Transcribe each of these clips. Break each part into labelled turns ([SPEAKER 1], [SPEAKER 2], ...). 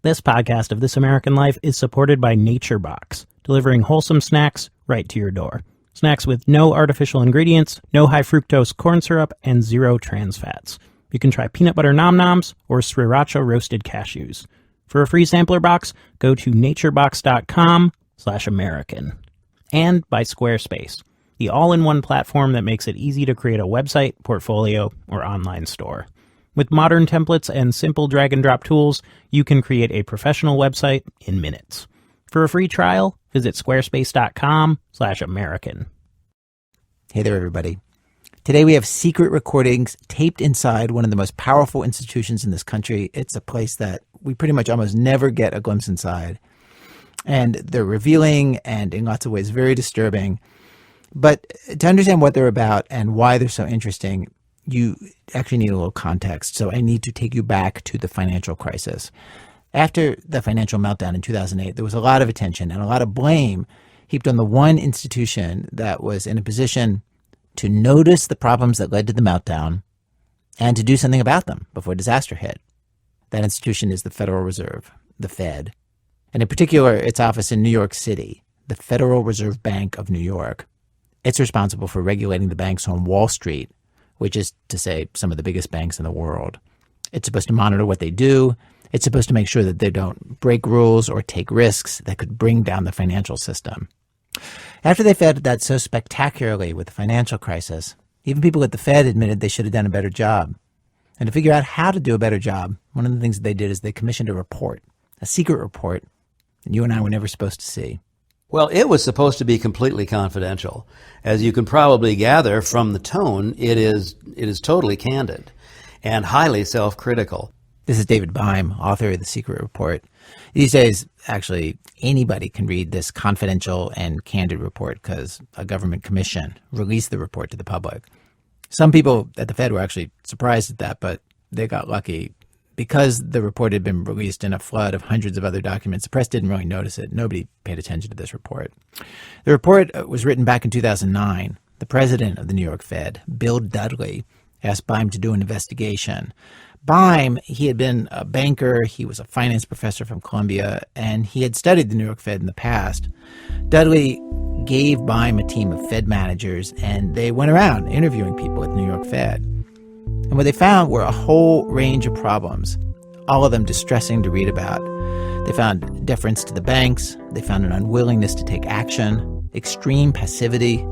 [SPEAKER 1] This podcast of This American Life is supported by Nature Box, delivering wholesome snacks right to your door. Snacks with no artificial ingredients, no high fructose corn syrup, and zero trans fats. You can try peanut butter nom-noms or sriracha roasted cashews. For a free sampler box, go to naturebox.com/American. And by Squarespace, the all-in-one platform that makes it easy to create a website, portfolio, or online store. With modern templates and simple drag-and-drop tools, you can create a professional website in minutes. For a free trial, visit squarespace.com/American.
[SPEAKER 2] Hey there, everybody. Today we have secret recordings taped inside one of the most powerful institutions in this country. It's a place that we pretty much almost never get a glimpse inside. And they're revealing and in lots of ways very disturbing. But to understand what they're about and why they're so interesting, you actually need a little context. So I need to take you back to the financial crisis. After the financial meltdown in 2008, there was a lot of attention and a lot of blame heaped on the one institution that was in a position to notice the problems that led to the meltdown and to do something about them before disaster hit. That institution is the Federal Reserve, the Fed, and in particular, its office in New York City, the Federal Reserve Bank of New York. It's responsible for regulating the banks on Wall Street, which is to say some of the biggest banks in the world. It's supposed to monitor what they do. It's supposed to make sure that they don't break rules or take risks that could bring down the financial system. After they failed at that so spectacularly with the financial crisis, even people at the Fed admitted they should have done a better job. And to figure out how to do a better job, one of the things that they did is they commissioned a report, a secret report that you and I were never supposed to see.
[SPEAKER 3] Well, it was supposed to be completely confidential. As you can probably gather from the tone, it is totally candid and highly self-critical.
[SPEAKER 2] This is David Beim, author of The Secret Report. These days, actually, anybody can read this confidential and candid report because a government commission released the report to the public. Some people at the Fed were actually surprised at that, but they got lucky. Because the report had been released in a flood of hundreds of other documents, the press didn't really notice it. Nobody paid attention to this report. The report was written back in 2009. The president of the New York Fed, Bill Dudley, asked Beim to do an investigation. Beim, he had been a banker, he was a finance professor from Columbia, and he had studied the New York Fed in the past. Dudley gave Beim a team of Fed managers, and they went around interviewing people at the New York Fed. And what they found were a whole range of problems, all of them distressing to read about. They found deference to the banks, they found an unwillingness to take action, extreme passivity,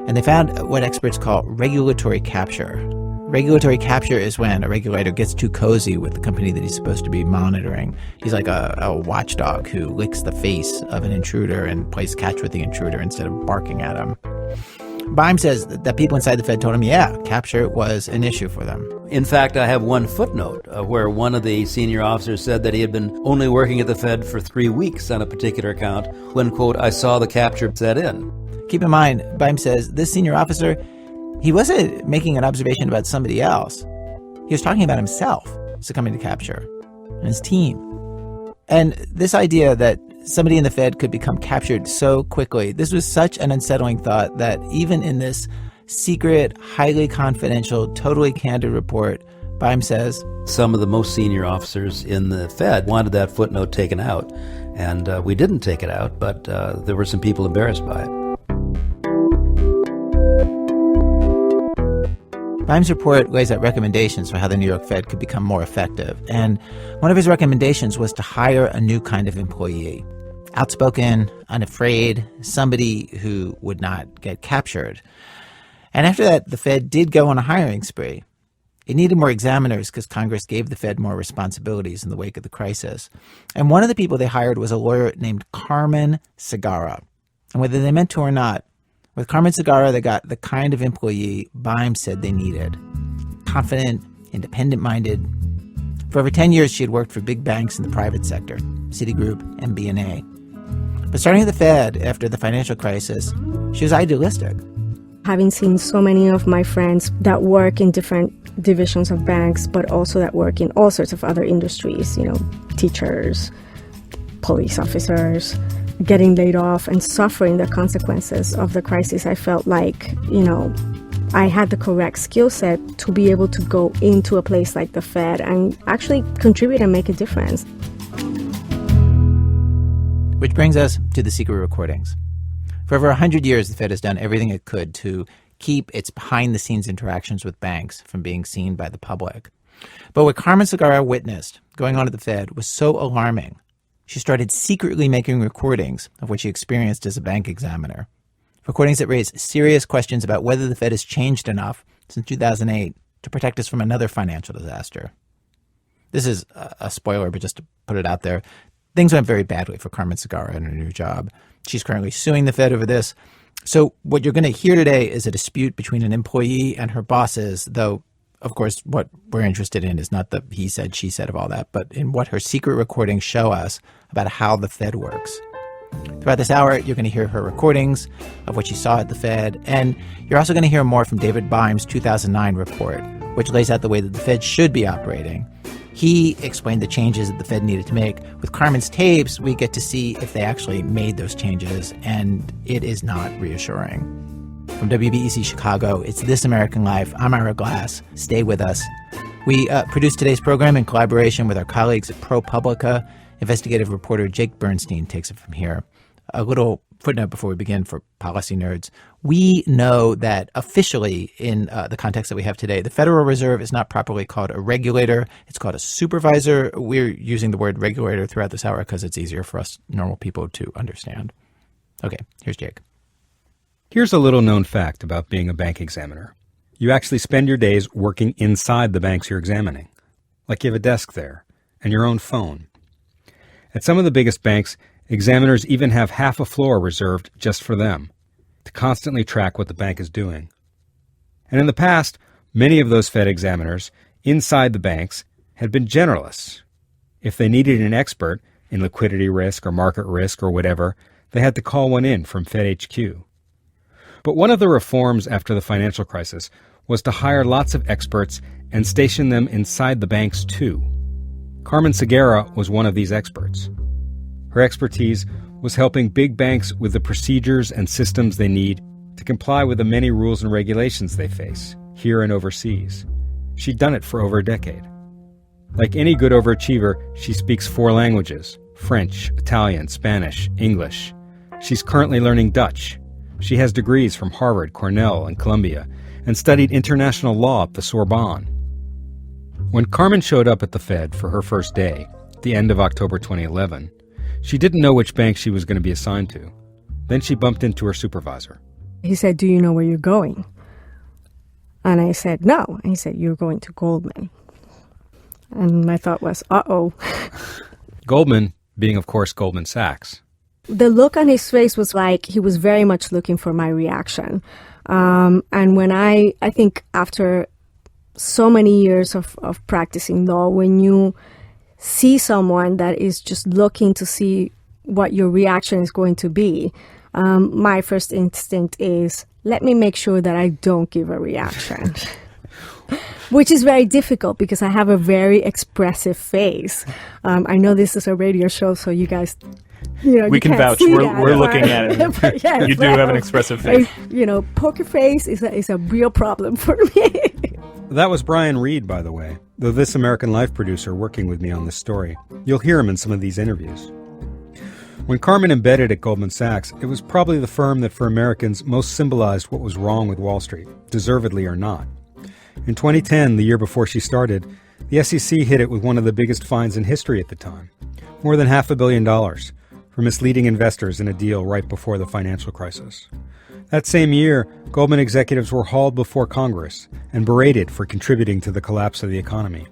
[SPEAKER 2] and they found what experts call regulatory capture. Regulatory capture is when a regulator gets too cozy with the company that he's supposed to be monitoring. He's like a watchdog who licks the face of an intruder and plays catch with the intruder instead of barking at him. Beim says that people inside the Fed told him, yeah, capture was an issue for them.
[SPEAKER 3] In fact, I have one footnote where one of the senior officers said that he had been only working at the Fed for 3 weeks on a particular account when, quote, I saw the capture set in. Keep in mind, Beim says this senior officer, he wasn't making an observation about somebody else. He was talking about himself succumbing to capture and his team. And this idea that somebody in the Fed could become captured so quickly, this was such an unsettling thought that even in this secret, highly confidential, totally candid report, Beim says, some of the most senior officers in the Fed wanted that footnote taken out. And we didn't take it out, but there were some people embarrassed by it.
[SPEAKER 2] Beim's report lays out recommendations for how the New York Fed could become more effective. And one of his recommendations was to hire a new kind of employee. Outspoken, unafraid, somebody who would not get captured. And after that, the Fed did go on a hiring spree. It needed more examiners because Congress gave the Fed more responsibilities in the wake of the crisis. And one of the people they hired was a lawyer named Carmen Segarra. And whether they meant to or not, with Carmen Segarra, they got the kind of employee Beim said they needed. Confident, independent-minded. For over 10 years, she had worked for big banks in the private sector, Citigroup and BNA. But starting at the Fed after the financial crisis, she was idealistic.
[SPEAKER 4] Having seen so many of my friends that work in different divisions of banks, but also that work in all sorts of other industries, teachers, police officers, getting laid off and suffering the consequences of the crisis, I felt like, I had the correct skill set to be able to go into a place like the Fed and actually contribute and make a difference.
[SPEAKER 2] Which brings us to the secret recordings. For over 100 years, the Fed has done everything it could to keep its behind-the-scenes interactions with banks from being seen by the public. But what Carmen Segarra witnessed going on at the Fed was so alarming, she started secretly making recordings of what she experienced as a bank examiner. Recordings that raise serious questions about whether the Fed has changed enough since 2008 to protect us from another financial disaster. This is a spoiler, but just to put it out there, things went very badly for Carmen Segarra in her new job. She's currently suing the Fed over this. So what you're going to hear today is a dispute between an employee and her bosses, though, of course, what we're interested in is not the he said, she said of all that, but in what her secret recordings show us about how the Fed works. Throughout this hour, you're going to hear her recordings of what she saw at the Fed, and you're also going to hear more from David Bimes' 2009 report, which lays out the way that the Fed should be operating. He explained the changes that the Fed needed to make. With Carmen's tapes, we get to see if they actually made those changes, and it is not reassuring. From WBEZ Chicago, it's This American Life. I'm Ira Glass. Stay with us. We produced today's program in collaboration with our colleagues at ProPublica. Investigative reporter Jake Bernstein takes it from here. A little footnote before we begin for policy nerds. We know that officially in the context that we have today, the Federal Reserve is not properly called a regulator. It's called a supervisor. We're using the word regulator throughout this hour because it's easier for us normal people to understand. Okay, here's Jake.
[SPEAKER 5] Here's a little known fact about being a bank examiner. You actually spend your days working inside the banks you're examining. Like you have a desk there and your own phone. At some of the biggest banks, examiners even have half a floor reserved just for them, to constantly track what the bank is doing. And in the past, many of those Fed examiners inside the banks had been generalists. If they needed an expert in liquidity risk or market risk or whatever, they had to call one in from Fed HQ. But one of the reforms after the financial crisis was to hire lots of experts and station them inside the banks too. Carmen Segarra was one of these experts. Her expertise was helping big banks with the procedures and systems they need to comply with the many rules and regulations they face, here and overseas. She'd done it for over a decade. Like any good overachiever, she speaks 4 languages: French, Italian, Spanish, English. She's currently learning Dutch. She has degrees from Harvard, Cornell, and Columbia, and studied international law at the Sorbonne. When Carmen showed up at the Fed for her first day, at the end of October 2011, she didn't know which bank she was going to be assigned to. Then she bumped into her supervisor.
[SPEAKER 4] He said, "Do you know where you're going?" And I said, "No." And he said, "You're going to Goldman." And my thought was, uh-oh.
[SPEAKER 5] Goldman being, of course, Goldman Sachs.
[SPEAKER 4] The look on his face was like he was very much looking for my reaction. And when I think after so many years of practicing law, when you see someone that is just looking to see what your reaction is going to be, my first instinct is, let me make sure that I don't give a reaction. Which is very difficult because I have a very expressive face. I know this is a radio show, so you guys,
[SPEAKER 6] we can vouch. We're looking at it. Yes, you do have an expressive face.
[SPEAKER 4] Poker face is a real problem for me.
[SPEAKER 5] That was Brian Reed, by the way, the This American Life producer working with me on this story. You'll hear him in some of these interviews. When Carmen embedded at Goldman Sachs, it was probably the firm that for Americans most symbolized what was wrong with Wall Street, deservedly or not. In 2010, the year before she started, the SEC hit it with one of the biggest fines in history at the time, more than $500 million, for misleading investors in a deal right before the financial crisis. That same year, Goldman executives were hauled before Congress and berated for contributing to the collapse of the economy.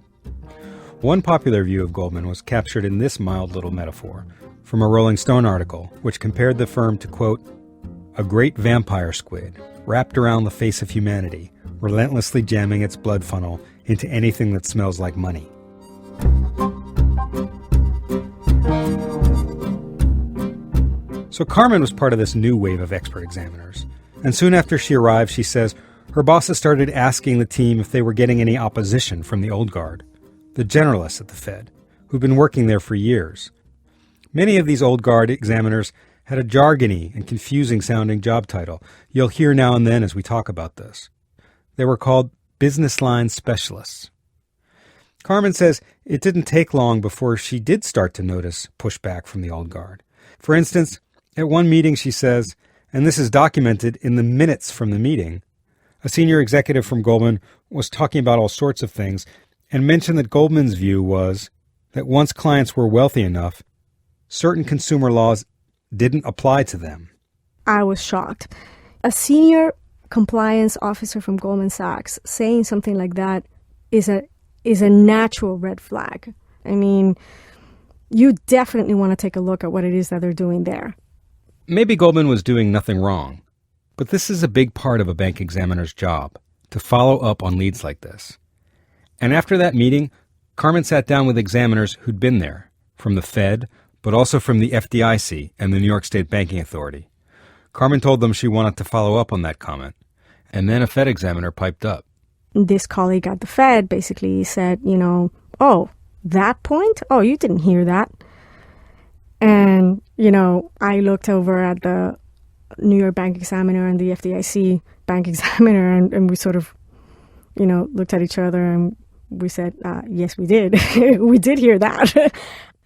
[SPEAKER 5] One popular view of Goldman was captured in this mild little metaphor from a Rolling Stone article, which compared the firm to, quote, a great vampire squid wrapped around the face of humanity, relentlessly jamming its blood funnel into anything that smells like money. So Carmen was part of this new wave of expert examiners. And soon after she arrived, she says, her bosses started asking the team if they were getting any opposition from the old guard, the generalists at the Fed, who'd been working there for years. Many of these old guard examiners had a jargony and confusing-sounding job title you'll hear now and then as we talk about this. They were called business line specialists. Carmen says it didn't take long before she did start to notice pushback from the old guard. For instance, at one meeting she says, and this is documented in the minutes from the meeting, a senior executive from Goldman was talking about all sorts of things and mentioned that Goldman's view was that once clients were wealthy enough, certain consumer laws didn't apply to them.
[SPEAKER 4] I was shocked. A senior compliance officer from Goldman Sachs saying something like that is a natural red flag. I mean, you definitely want to take a look at what it is that they're doing there.
[SPEAKER 5] Maybe Goldman was doing nothing wrong, but this is a big part of a bank examiner's job, to follow up on leads like this. And after that meeting, Carmen sat down with examiners who'd been there, from the Fed, but also from the FDIC and the New York State Banking Authority. Carmen told them she wanted to follow up on that comment, and then a Fed examiner piped up.
[SPEAKER 4] This colleague at the Fed basically said, oh, that point? Oh, you didn't hear that. And, I looked over at the New York Bank Examiner and the FDIC Bank Examiner, and we sort of, looked at each other and we said, yes, we did. We did hear that.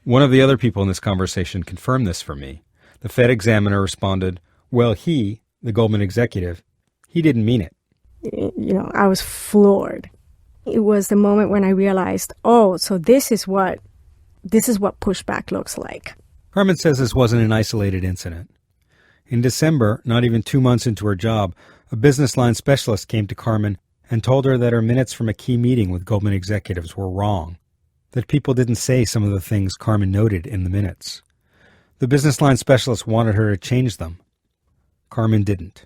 [SPEAKER 5] One of the other people in this conversation confirmed this for me. The Fed examiner responded, well, the Goldman executive, he didn't mean it.
[SPEAKER 4] I was floored. It was the moment when I realized, so this is what pushback looks like.
[SPEAKER 5] Carmen says this wasn't an isolated incident. In December, not even 2 months into her job, a business line specialist came to Carmen and told her that her minutes from a key meeting with Goldman executives were wrong, that people didn't say some of the things Carmen noted in the minutes. The business line specialist wanted her to change them. Carmen didn't.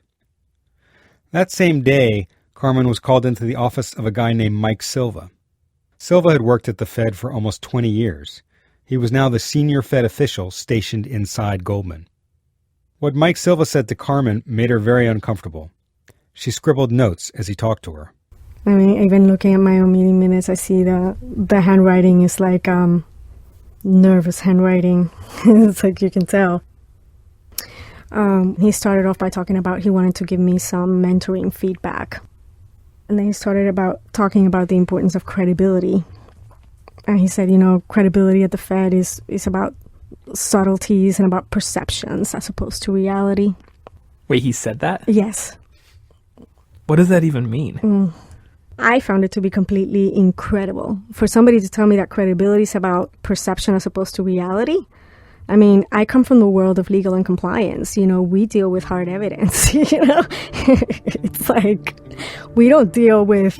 [SPEAKER 5] That same day, Carmen was called into the office of a guy named Mike Silva. Silva had worked at the Fed for almost 20 years. He was now the senior Fed official stationed inside Goldman. What Mike Silva said to Carmen made her very uncomfortable. She scribbled notes as he talked to her.
[SPEAKER 4] I mean, even looking at my own meeting minutes, I see the handwriting is like nervous handwriting. It's like you can tell. He started off by talking about he wanted to give me some mentoring feedback. And then he started talking about the importance of credibility. And he said, credibility at the Fed is about subtleties and about perceptions as opposed to reality.
[SPEAKER 6] Wait, he said that?
[SPEAKER 4] Yes.
[SPEAKER 6] What does that even mean?
[SPEAKER 4] I found it to be completely incredible. For somebody to tell me that credibility is about perception as opposed to reality. I mean, I come from the world of legal and compliance. We deal with hard evidence, It's like we don't deal with,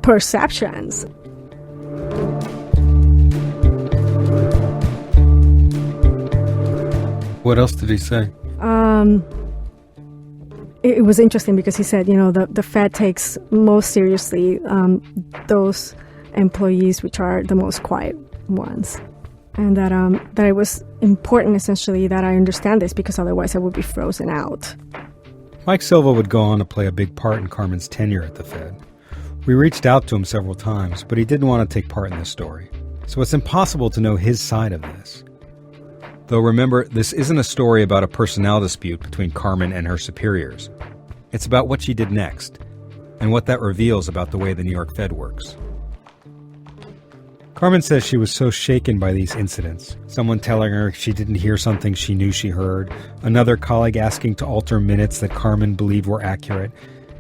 [SPEAKER 4] perceptions.
[SPEAKER 5] What else did he say?
[SPEAKER 4] It was interesting because he said, the Fed takes most seriously those employees which are the most quiet ones. And that it was important, essentially, that I understand this because otherwise I would be frozen out.
[SPEAKER 5] Mike Silva would go on to play a big part in Carmen's tenure at the Fed. We reached out to him several times, but he didn't want to take part in this story. So it's impossible to know his side of this. Though remember, this isn't a story about a personnel dispute between Carmen and her superiors. It's about what she did next, and what that reveals about the way the New York Fed works. Carmen says she was so shaken by these incidents. Someone telling her she didn't hear something she knew she heard, another colleague asking to alter minutes that Carmen believed were accurate,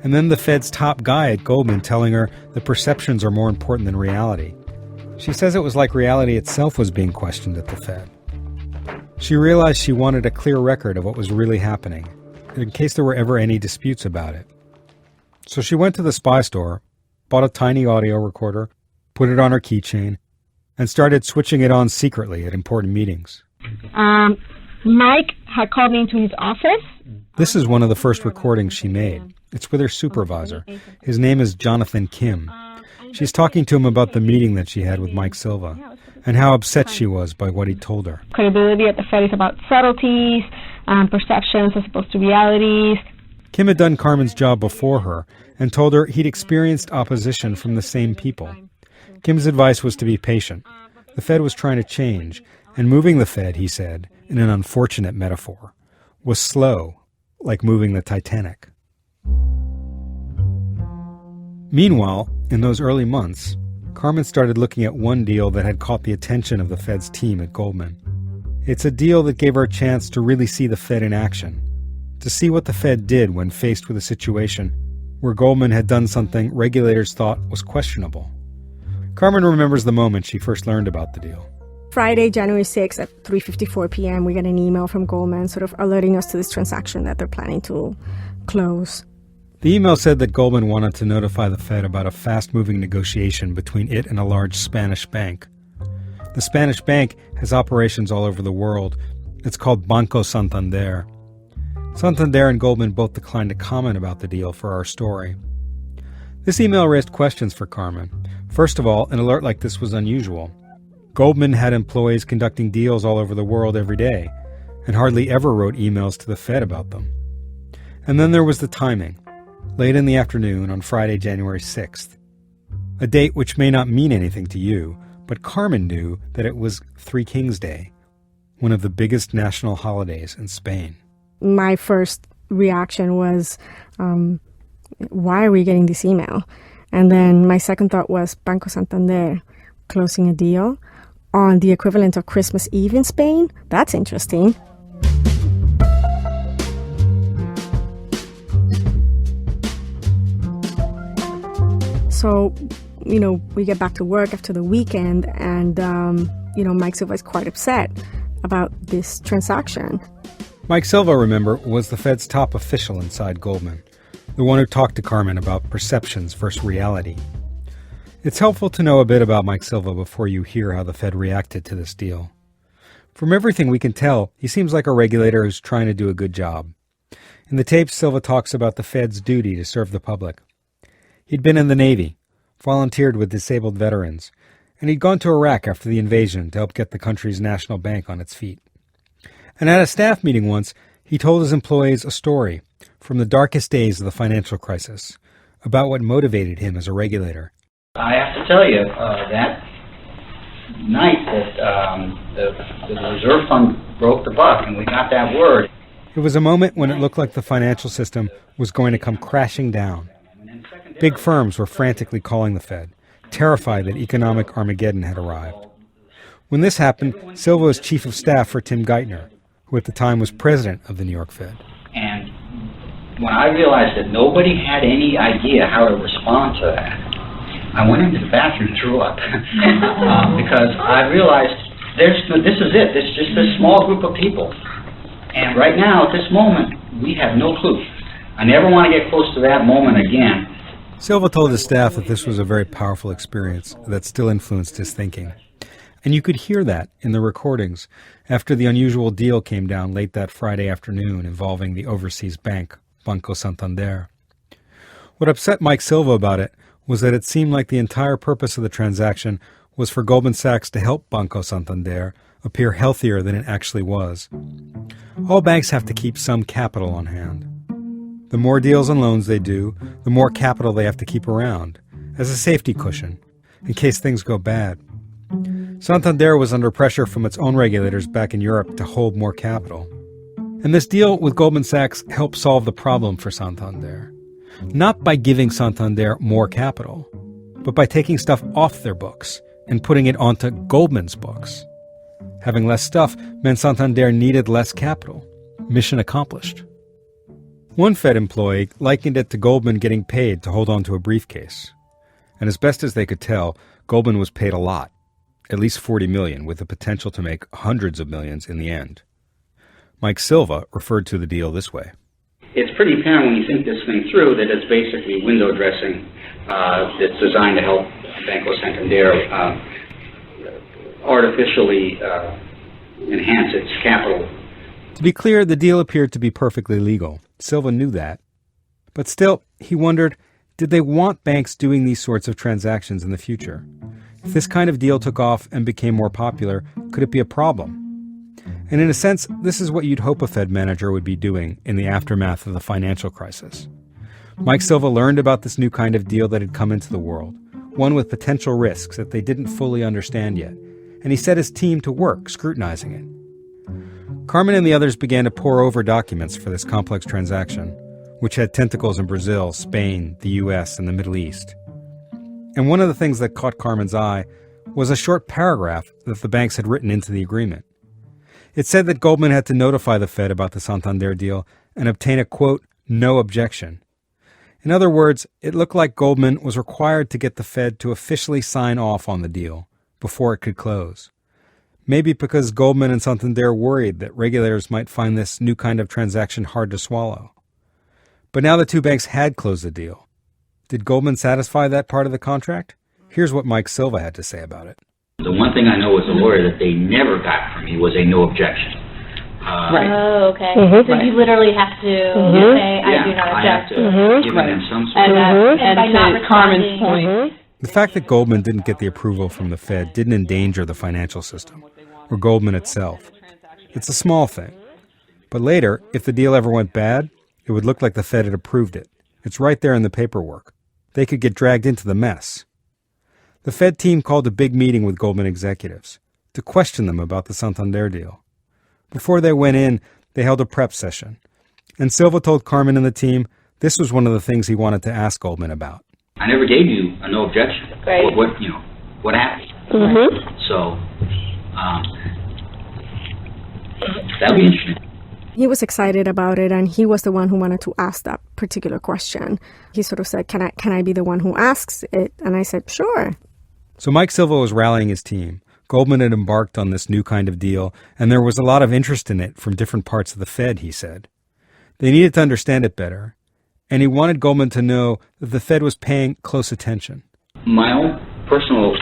[SPEAKER 5] and then the Fed's top guy at Goldman telling her that perceptions are more important than reality. She says it was like reality itself was being questioned at the Fed. She realized she wanted a clear record of what was really happening, in case there were ever any disputes about it. So she went to the spy store, bought a tiny audio recorder, put it on her keychain, and started switching it on secretly at important meetings.
[SPEAKER 7] Mike had called me into his office.
[SPEAKER 5] This is one of the first recordings she made. It's with her supervisor. His name is Jonathan Kim. She's talking to him about the meeting that she had with Mike Silva and how upset she was by what he told her.
[SPEAKER 7] Credibility at the Fed is about subtleties, perceptions as opposed to realities.
[SPEAKER 5] Kim had done Carmen's job before her and told her he'd experienced opposition from the same people. Kim's advice was to be patient. The Fed was trying to change, and moving the Fed, he said, in an unfortunate metaphor, was slow, like moving the Titanic. Meanwhile, in those early months, Carmen started looking at one deal that had caught the attention of the Fed's team at Goldman. It's a deal that gave her a chance to really see the Fed in action, to see what the Fed did when faced with a situation where Goldman had done something regulators thought was questionable. Carmen remembers the moment she first learned about the deal.
[SPEAKER 4] Friday, January 6th at 3:54 p.m., we get an email from Goldman sort of alerting us to this transaction that they're planning to close.
[SPEAKER 5] The email said that Goldman wanted to notify the Fed about a fast-moving negotiation between it and a large Spanish bank. The Spanish bank has operations all over the world. It's called Banco Santander. Santander and Goldman both declined to comment about the deal for our story. This email raised questions for Carmen. First of all, an alert like this was unusual. Goldman had employees conducting deals all over the world every day, and hardly ever wrote emails to the Fed about them. And then there was the timing, late in the afternoon on Friday, January 6th. A date which may not mean anything to you, but Carmen knew that it was Three Kings Day, one of the biggest national holidays in Spain.
[SPEAKER 4] My first reaction was, why are we getting this email? And then my second thought was Banco Santander closing a deal on the equivalent of Christmas Eve in Spain. That's interesting. So, we get back to work after the weekend and, Mike Silva is quite upset about this transaction.
[SPEAKER 5] Mike Silva, remember, was the Fed's top official inside Goldman, the one who talked to Carmen about perceptions versus reality. It's helpful to know a bit about Mike Silva before you hear how the Fed reacted to this deal. From everything we can tell, he seems like a regulator who's trying to do a good job. In the tapes, Silva talks about the Fed's duty to serve the public. He'd been in the Navy, volunteered with disabled veterans, and he'd gone to Iraq after the invasion to help get the country's national bank on its feet. And at a staff meeting once, he told his employees a story from the darkest days of the financial crisis about what motivated him as a regulator.
[SPEAKER 8] I have to tell you, that night that the reserve fund broke the buck and we got that word.
[SPEAKER 5] It was a moment when it looked like the financial system was going to come crashing down. Big firms were frantically calling the Fed, terrified that economic Armageddon had arrived. When this happened, Silva was chief of staff for Tim Geithner, who at the time was president of the New York Fed.
[SPEAKER 8] And when I realized that nobody had any idea how to respond to that, I went into the bathroom and threw up because I realized this is it. It's just this small group of people. And right now, at this moment, we have no clue. I never want to get close to that moment again.
[SPEAKER 5] Silva told his staff that this was a very powerful experience that still influenced his thinking. And you could hear that in the recordings after the unusual deal came down late that Friday afternoon involving the overseas bank, Banco Santander. What upset Mike Silva about it was that it seemed like the entire purpose of the transaction was for Goldman Sachs to help Banco Santander appear healthier than it actually was. All banks have to keep some capital on hand. The more deals and loans they do, the more capital they have to keep around, as a safety cushion, in case things go bad. Santander was under pressure from its own regulators back in Europe to hold more capital. And this deal with Goldman Sachs helped solve the problem for Santander. Not by giving Santander more capital, but by taking stuff off their books and putting it onto Goldman's books. Having less stuff meant Santander needed less capital. Mission accomplished. One Fed employee likened it to Goldman getting paid to hold on to a briefcase. And as best as they could tell, Goldman was paid a lot, at least $40 million, with the potential to make hundreds of millions in the end. Mike Silva referred to the deal this way.
[SPEAKER 8] It's pretty apparent when you think this thing through that it's basically window dressing that's designed to help Banco Santander artificially enhance its capital.
[SPEAKER 5] To be clear, the deal appeared to be perfectly legal. Silva knew that. But still, he wondered, did they want banks doing these sorts of transactions in the future? If this kind of deal took off and became more popular, could it be a problem? And in a sense, this is what you'd hope a Fed manager would be doing in the aftermath of the financial crisis. Mike Silva learned about this new kind of deal that had come into the world, one with potential risks that they didn't fully understand yet, and he set his team to work scrutinizing it. Carmen and the others began to pore over documents for this complex transaction, which had tentacles in Brazil, Spain, the U.S., and the Middle East. And one of the things that caught Carmen's eye was a short paragraph that the banks had written into the agreement. It said that Goldman had to notify the Fed about the Santander deal and obtain a, quote, no objection. In other words, it looked like Goldman was required to get the Fed to officially sign off on the deal before it could close. Maybe because Goldman and Santander worried that regulators might find this new kind of transaction hard to swallow. But now the two banks had closed the deal. Did Goldman satisfy that part of the contract? Here's what Mike Silva had to say about it.
[SPEAKER 8] The one thing I know as a lawyer that they never got from me was a no objection.
[SPEAKER 9] Right.
[SPEAKER 7] Oh, okay.
[SPEAKER 9] So you literally have to say, I do not
[SPEAKER 8] I have
[SPEAKER 9] object.
[SPEAKER 8] to give them some sort of...
[SPEAKER 9] And
[SPEAKER 7] by not
[SPEAKER 9] to Carmen's
[SPEAKER 7] responding-
[SPEAKER 9] point,
[SPEAKER 5] The fact that Goldman didn't get the approval from the Fed didn't endanger the financial system, or Goldman itself. It's a small thing. But later, if the deal ever went bad, it would look like the Fed had approved it. It's right there in the paperwork. They could get dragged into the mess. The Fed team called a big meeting with Goldman executives to question them about the Santander deal. Before they went in, they held a prep session. And Silva told Carmen and the team this was one of the things he wanted to ask Goldman about.
[SPEAKER 8] I never gave you a no objection.
[SPEAKER 7] Right.
[SPEAKER 8] What happened? So, that would be interesting.
[SPEAKER 4] He was excited about it, and he was the one who wanted to ask that particular question. He sort of said, can I be the one who asks it? And I said, sure.
[SPEAKER 5] So Mike Silva was rallying his team. Goldman had embarked on this new kind of deal, and there was a lot of interest in it from different parts of the Fed, he said. They needed to understand it better, and he wanted Goldman to know that the Fed was paying close attention.
[SPEAKER 8] My own personal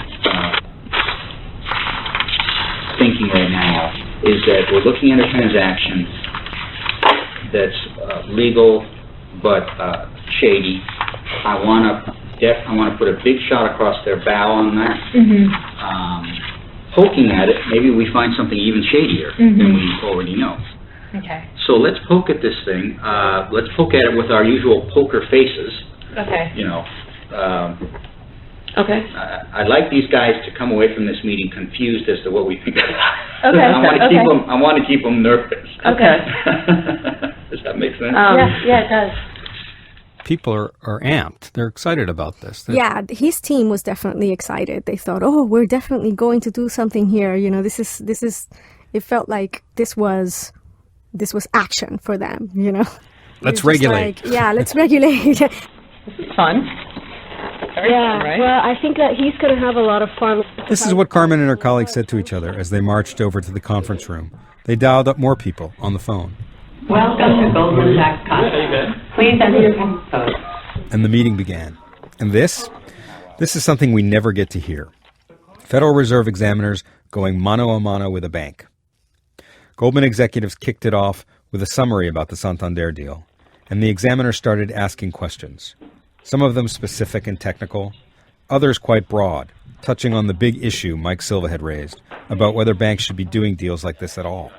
[SPEAKER 8] thinking right now is that we're looking at a transaction that's legal but shady. I want to put a big shot across their bow on that. Poking at it, maybe we find something even shadier than we already know.
[SPEAKER 9] okay.
[SPEAKER 8] So let's poke at this thing. Let's poke at it with our usual poker faces.
[SPEAKER 9] Okay. Okay.
[SPEAKER 8] I'd like these guys to come away from this meeting confused as to what we think about it.
[SPEAKER 9] Okay.
[SPEAKER 8] I want to keep them nervous.
[SPEAKER 9] Okay.
[SPEAKER 8] Does that make sense?
[SPEAKER 9] Yeah, it does.
[SPEAKER 5] People are amped. They're excited about this.
[SPEAKER 4] Yeah, his team was definitely excited. They thought, oh, we're definitely going to do something here. This is, it felt like this was action for them,
[SPEAKER 5] Let's regulate.
[SPEAKER 4] Let's regulate.
[SPEAKER 9] This is fun. Very fun, right?
[SPEAKER 7] Well, I think that he's going to have a lot of fun.
[SPEAKER 5] This is what Carmen and her colleagues said to each other as they marched over to the conference room. They dialed up more people on the phone.
[SPEAKER 10] Welcome to Goldman Sachs conference. Please enter your code.
[SPEAKER 5] And the meeting began. And this is something we never get to hear. Federal Reserve examiners going mano a mano with a bank. Goldman executives kicked it off with a summary about the Santander deal, and the examiner started asking questions. Some of them specific and technical, others quite broad, touching on the big issue Mike Silva had raised about whether banks should be doing deals like this at all.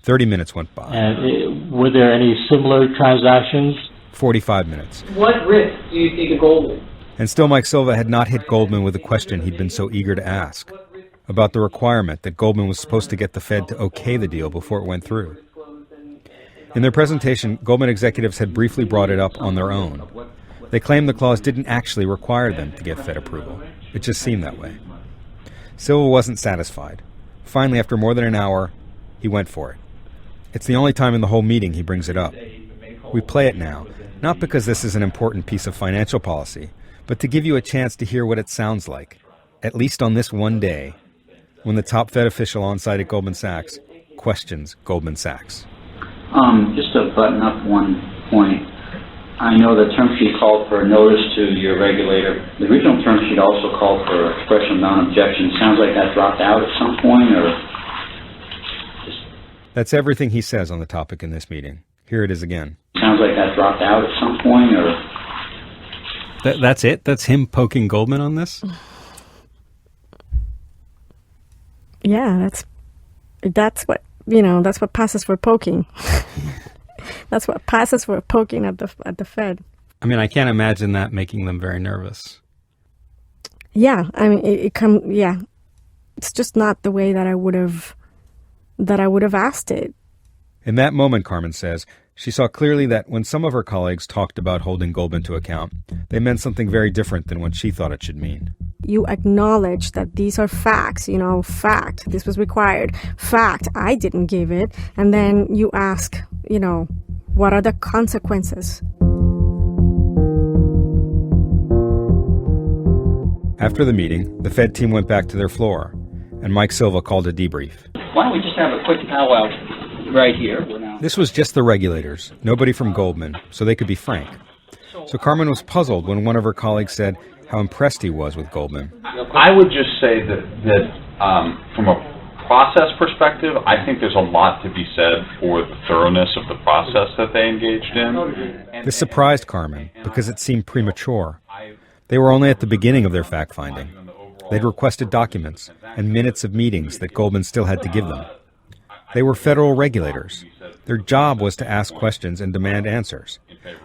[SPEAKER 5] 30 minutes went by.
[SPEAKER 11] And were there any similar transactions?
[SPEAKER 5] 45 minutes.
[SPEAKER 10] What risk do you see to Goldman?
[SPEAKER 5] And still Mike Silva had not hit Goldman with the question he'd been so eager to ask, about the requirement that Goldman was supposed to get the Fed to okay the deal before it went through. In their presentation, Goldman executives had briefly brought it up on their own. They claimed the clause didn't actually require them to get Fed approval. It just seemed that way. Silva wasn't satisfied. Finally, after more than an hour, he went for it. It's the only time in the whole meeting he brings it up. We play it now, not because this is an important piece of financial policy, but to give you a chance to hear what it sounds like, at least on this one day, when the top Fed official on site at Goldman Sachs questions Goldman Sachs.
[SPEAKER 8] Just to button up one point, I know the term sheet called for a notice to your regulator. The original term sheet also called for expression of non-objection. Sounds like that dropped out at some point, or...
[SPEAKER 5] That's everything he says on the topic in this meeting. Here it is again.
[SPEAKER 8] Sounds like that dropped out at some point, or...
[SPEAKER 5] That's it? That's him poking Goldman on this?
[SPEAKER 4] Yeah, that's what passes for poking. That's what passes for poking at the Fed.
[SPEAKER 5] I mean, I can't imagine that making them very nervous.
[SPEAKER 4] Yeah, I mean, it's just not the way that I would have asked it.
[SPEAKER 5] In that moment, Carmen says, She saw clearly that when some of her colleagues talked about holding Goldman to account, they meant something very different than what she thought it should mean.
[SPEAKER 4] You acknowledge that these are facts, fact, this was required, fact, I didn't give it, and then you ask, what are the consequences?
[SPEAKER 5] After the meeting, the Fed team went back to their floor, and Mike Silva called a debrief.
[SPEAKER 8] Why don't we just have a quick powwow right here?
[SPEAKER 5] This was just the regulators, nobody from Goldman, so they could be frank. So Carmen was puzzled when one of her colleagues said how impressed he was with Goldman.
[SPEAKER 12] I would just say that from a process perspective, I think there's a lot to be said for the thoroughness of the process that they engaged in.
[SPEAKER 5] This surprised Carmen because it seemed premature. They were only at the beginning of their fact-finding. They'd requested documents and minutes of meetings that Goldman still had to give them. They were federal regulators. Their job was to ask questions and demand answers.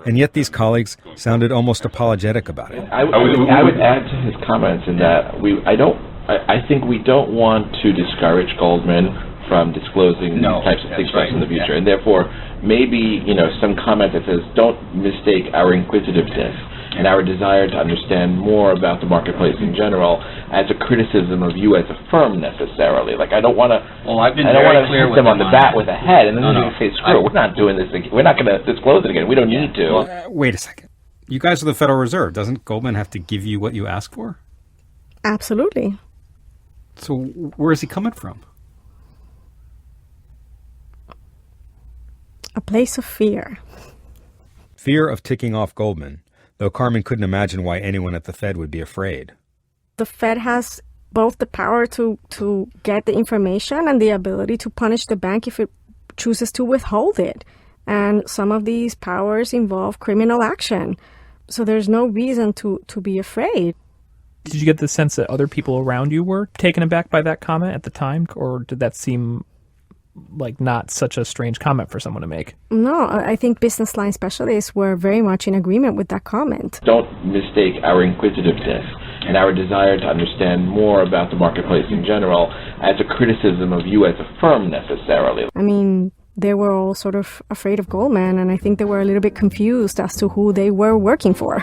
[SPEAKER 5] And yet these colleagues sounded almost apologetic about it.
[SPEAKER 13] I would add to his comments in that I think we don't want to discourage Goldman from disclosing these types of things in the future. And therefore, maybe, some comment that says, don't mistake our inquisitiveness and our desire to understand more about the marketplace in general as a criticism of you as a firm necessarily. Like, I don't want to hit them on the bat with a head and then say, screw it, we're not doing this again. We're not going to disclose it again. We don't need to.
[SPEAKER 5] Wait a second. You guys are the Federal Reserve. Doesn't Goldman have to give you what you ask for?
[SPEAKER 4] Absolutely.
[SPEAKER 5] So where is he coming from?
[SPEAKER 4] A place of fear.
[SPEAKER 5] Fear of ticking off Goldman, though Carmen couldn't imagine why anyone at the Fed would be afraid.
[SPEAKER 4] The Fed has both the power to get the information and the ability to punish the bank if it chooses to withhold it. And some of these powers involve criminal action. So there's no reason to be afraid.
[SPEAKER 6] Did you get the sense that other people around you were taken aback by that comment at the time? Or did that seem like not such a strange comment for someone to make?
[SPEAKER 4] No, I think business line specialists were very much in agreement with that comment.
[SPEAKER 13] Don't mistake our inquisitiveness and our desire to understand more about the marketplace in general as a criticism of you as a firm necessarily.
[SPEAKER 4] I mean, they were all sort of afraid of Goldman, and I think they were a little bit confused as to who they were working for.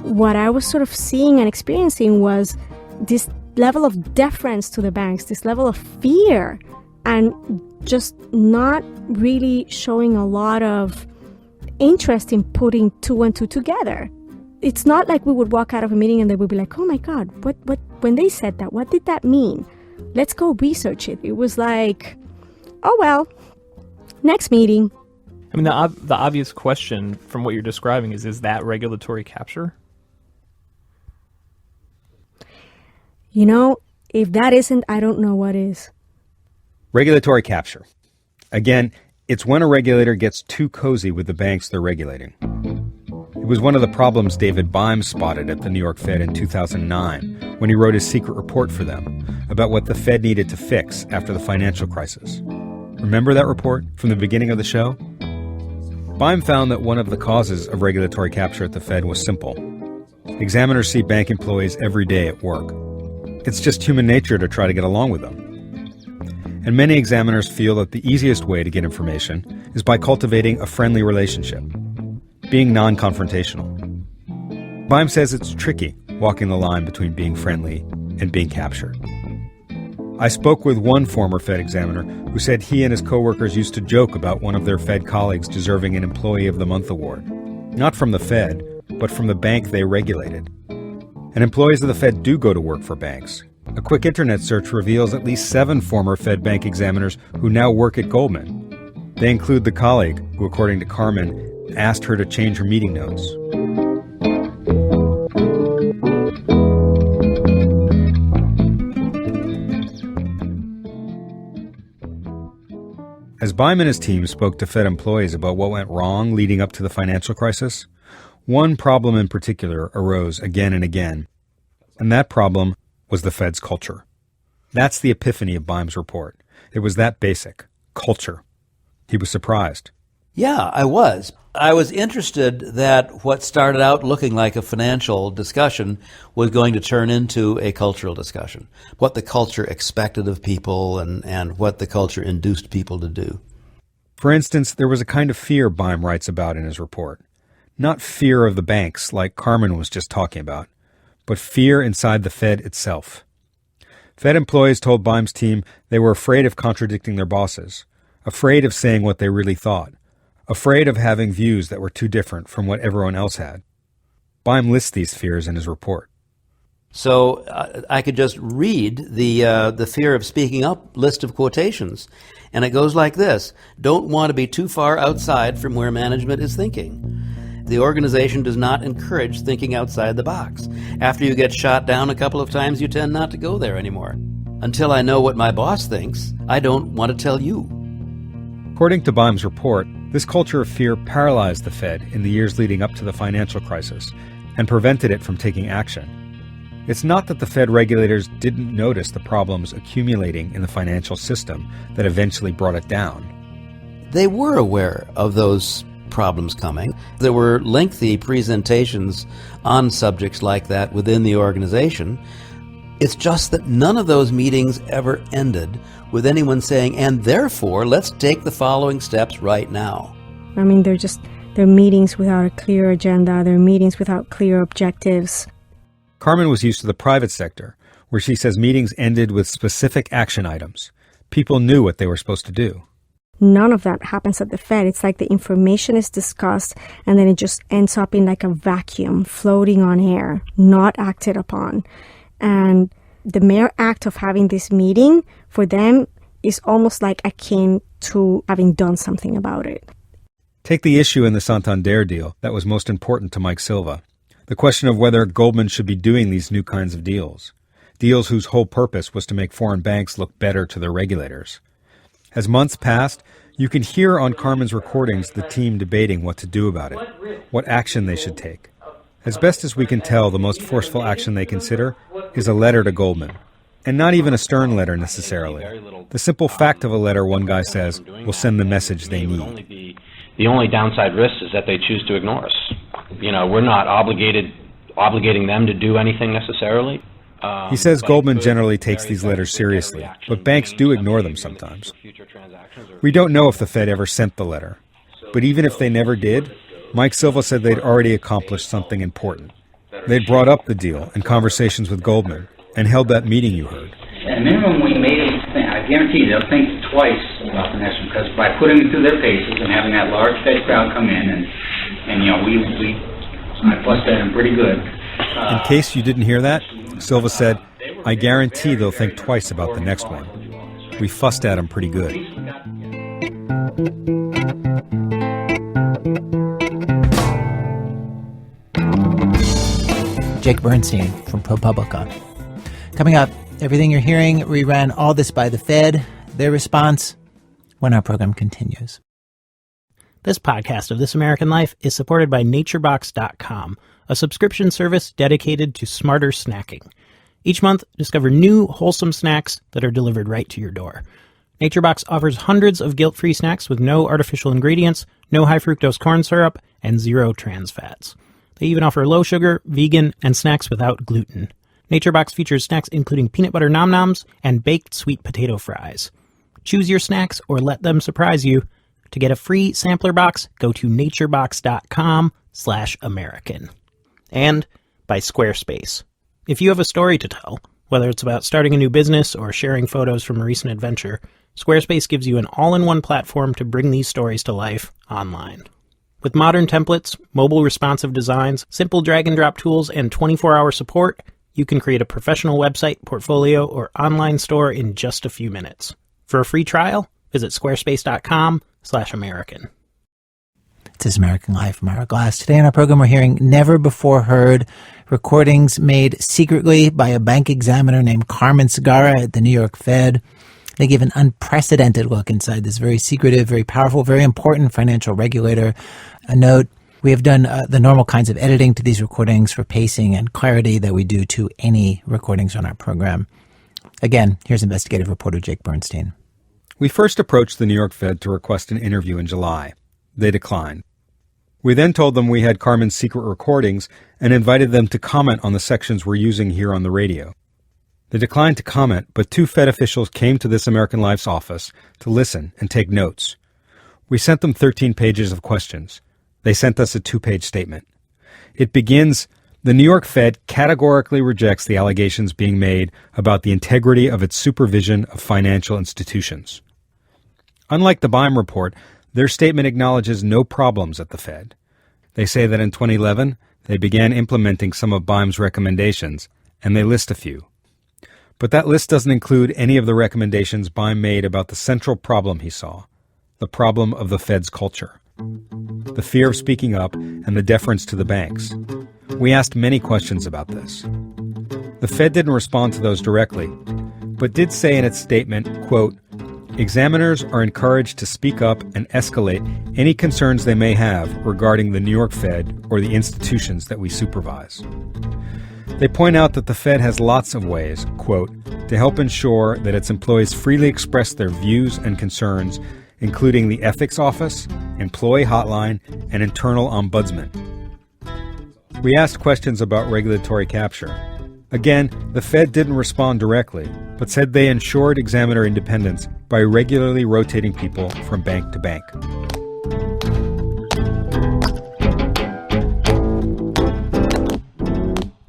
[SPEAKER 4] What I was sort of seeing and experiencing was this level of deference to the banks, this level of fear, and just not really showing a lot of interest in putting two and two together. It's not like we would walk out of a meeting and they would be like, oh my God, what when they said that, what did that mean? Let's go research it. It was like, oh well, next meeting.
[SPEAKER 6] I mean, the obvious question from what you're describing is that regulatory capture?
[SPEAKER 4] If that isn't, I don't know what is.
[SPEAKER 5] Regulatory capture. Again, it's when a regulator gets too cozy with the banks they're regulating. It was one of the problems David Bimes spotted at the New York Fed in 2009 when he wrote his secret report for them about what the Fed needed to fix after the financial crisis. Remember that report from the beginning of the show? Bimes found that one of the causes of regulatory capture at the Fed was simple. Examiners see bank employees every day at work. It's just human nature to try to get along with them. And many examiners feel that the easiest way to get information is by cultivating a friendly relationship, being non-confrontational. Bimes says it's tricky walking the line between being friendly and being captured. I spoke with one former Fed examiner who said he and his coworkers used to joke about one of their Fed colleagues deserving an Employee of the Month award, not from the Fed, but from the bank they regulated. And employees of the Fed do go to work for banks. A quick internet search reveals at least 7 former Fed bank examiners who now work at Goldman. They include the colleague who, according to Carmen, asked her to change her meeting notes. As Bimes and his team spoke to Fed employees about what went wrong leading up to the financial crisis, one problem in particular arose again and again, and that problem was the Fed's culture. That's the epiphany of Bimes' report. It was that basic. Culture. He was surprised.
[SPEAKER 3] Yeah, I was. I was interested that what started out looking like a financial discussion was going to turn into a cultural discussion, what the culture expected of people and what the culture induced people to do.
[SPEAKER 5] For instance, there was a kind of fear Beim writes about in his report. Not fear of the banks, like Carmen was just talking about, but fear inside the Fed itself. Fed employees told Beim's team they were afraid of contradicting their bosses, afraid of saying what they really thought, afraid of having views that were too different from what everyone else had. Beim lists these fears in his report.
[SPEAKER 3] So I could just read the fear of speaking up list of quotations, and it goes like this: don't want to be too far outside from where management is thinking. The organization does not encourage thinking outside the box. After you get shot down a couple of times, you tend not to go there anymore. Until I know what my boss thinks, I don't want to tell you.
[SPEAKER 5] According to Beim's report, this culture of fear paralyzed the Fed in the years leading up to the financial crisis and prevented it from taking action. It's not that the Fed regulators didn't notice the problems accumulating in the financial system that eventually brought it down.
[SPEAKER 3] They were aware of those problems coming. There were lengthy presentations on subjects like that within the organization. It's just that none of those meetings ever ended with anyone saying, and therefore, let's take the following steps right now.
[SPEAKER 4] I mean, they're meetings without a clear agenda. They're meetings without clear objectives.
[SPEAKER 5] Carmen was used to the private sector, where she says meetings ended with specific action items. People knew what they were supposed to do.
[SPEAKER 4] None of that happens at the Fed. It's like the information is discussed and then it just ends up in like a vacuum, floating on air, not acted upon. And the mere act of having this meeting for them is almost like akin to having done something about it.
[SPEAKER 5] Take the issue in the Santander deal that was most important to Mike Silva. The question of whether Goldman should be doing these new kinds of deals whose whole purpose was to make foreign banks look better to their regulators. As months passed, you can hear on Carmen's recordings the team debating what to do about it, what action they should take. As best as we can tell, the most forceful action they consider is a letter to Goldman. And not even a stern letter necessarily. The simple fact of a letter, one guy says, will send the message they need.
[SPEAKER 14] The only downside risk is that they choose to ignore us. We're not obligating them to do anything necessarily.
[SPEAKER 5] He says Goldman generally takes these letters seriously, but banks do ignore them sometimes. We don't know if the Fed ever sent the letter, but even if they never did, Mike Silva said they'd already accomplished something important. They'd brought up the deal in conversations with Goldman and held that meeting you heard.
[SPEAKER 8] At minimum, we made them think. I guarantee they'll think twice about the next one, because by putting them through their paces and having that large Fed crowd come in, and I fussed at them pretty good.
[SPEAKER 5] In case you didn't hear that, Silva said, I guarantee they'll think twice about the next one. We fussed at them pretty good.
[SPEAKER 2] Jake Bernstein from ProPublica. Coming up, everything you're hearing reran All This by the Fed, their response when our program continues.
[SPEAKER 1] This podcast of This American Life is supported by naturebox.com, a subscription service dedicated to smarter snacking. Each month, discover new wholesome snacks that are delivered right to your door. NatureBox offers hundreds of guilt-free snacks with no artificial ingredients, no high-fructose corn syrup, and 0 trans fats. They even offer low-sugar, vegan, and snacks without gluten. NatureBox features snacks including peanut butter nom-noms and baked sweet potato fries. Choose your snacks or let them surprise you. To get a free sampler box, go to naturebox.com/American. And by Squarespace. If you have a story to tell, whether it's about starting a new business or sharing photos from a recent adventure, Squarespace gives you an all-in-one platform to bring these stories to life online. With modern templates, mobile responsive designs, simple drag-and-drop tools, and 24-hour support, you can create a professional website, portfolio, or online store in just a few minutes. For a free trial, visit squarespace.com/American.
[SPEAKER 2] It's This American Life. I'm Ira Glass. Today on our program, we're hearing never-before-heard recordings made secretly by a bank examiner named Carmen Segarra at the New York Fed. They give an unprecedented look inside this very secretive, very powerful, very important financial regulator. A note, we have done the normal kinds of editing to these recordings for pacing and clarity that we do to any recordings on our program. Again, here's investigative reporter Jake Bernstein.
[SPEAKER 5] We first approached the New York Fed to request an interview in July. They declined. We then told them we had Carmen's secret recordings and invited them to comment on the sections we're using here on the radio. They declined to comment, but 2 Fed officials came to This American Life's office to listen and take notes. We sent them 13 pages of questions. They sent us a 2-page statement. It begins, "The New York Fed categorically rejects the allegations being made about the integrity of its supervision of financial institutions." Unlike the Beim report, their statement acknowledges no problems at the Fed. They say that in 2011, they began implementing some of Beim's recommendations, and they list a few. But that list doesn't include any of the recommendations Beim made about the central problem he saw, the problem of the Fed's culture, the fear of speaking up and the deference to the banks. We asked many questions about this. The Fed didn't respond to those directly, but did say in its statement, quote, "Examiners are encouraged to speak up and escalate any concerns they may have regarding the New York Fed or the institutions that we supervise." They point out that the Fed has lots of ways, quote, "to help ensure that its employees freely express their views and concerns, including the Ethics Office, Employee Hotline, and Internal Ombudsman." We asked questions about regulatory capture. Again, the Fed didn't respond directly, but said they ensured examiner independence by regularly rotating people from bank to bank.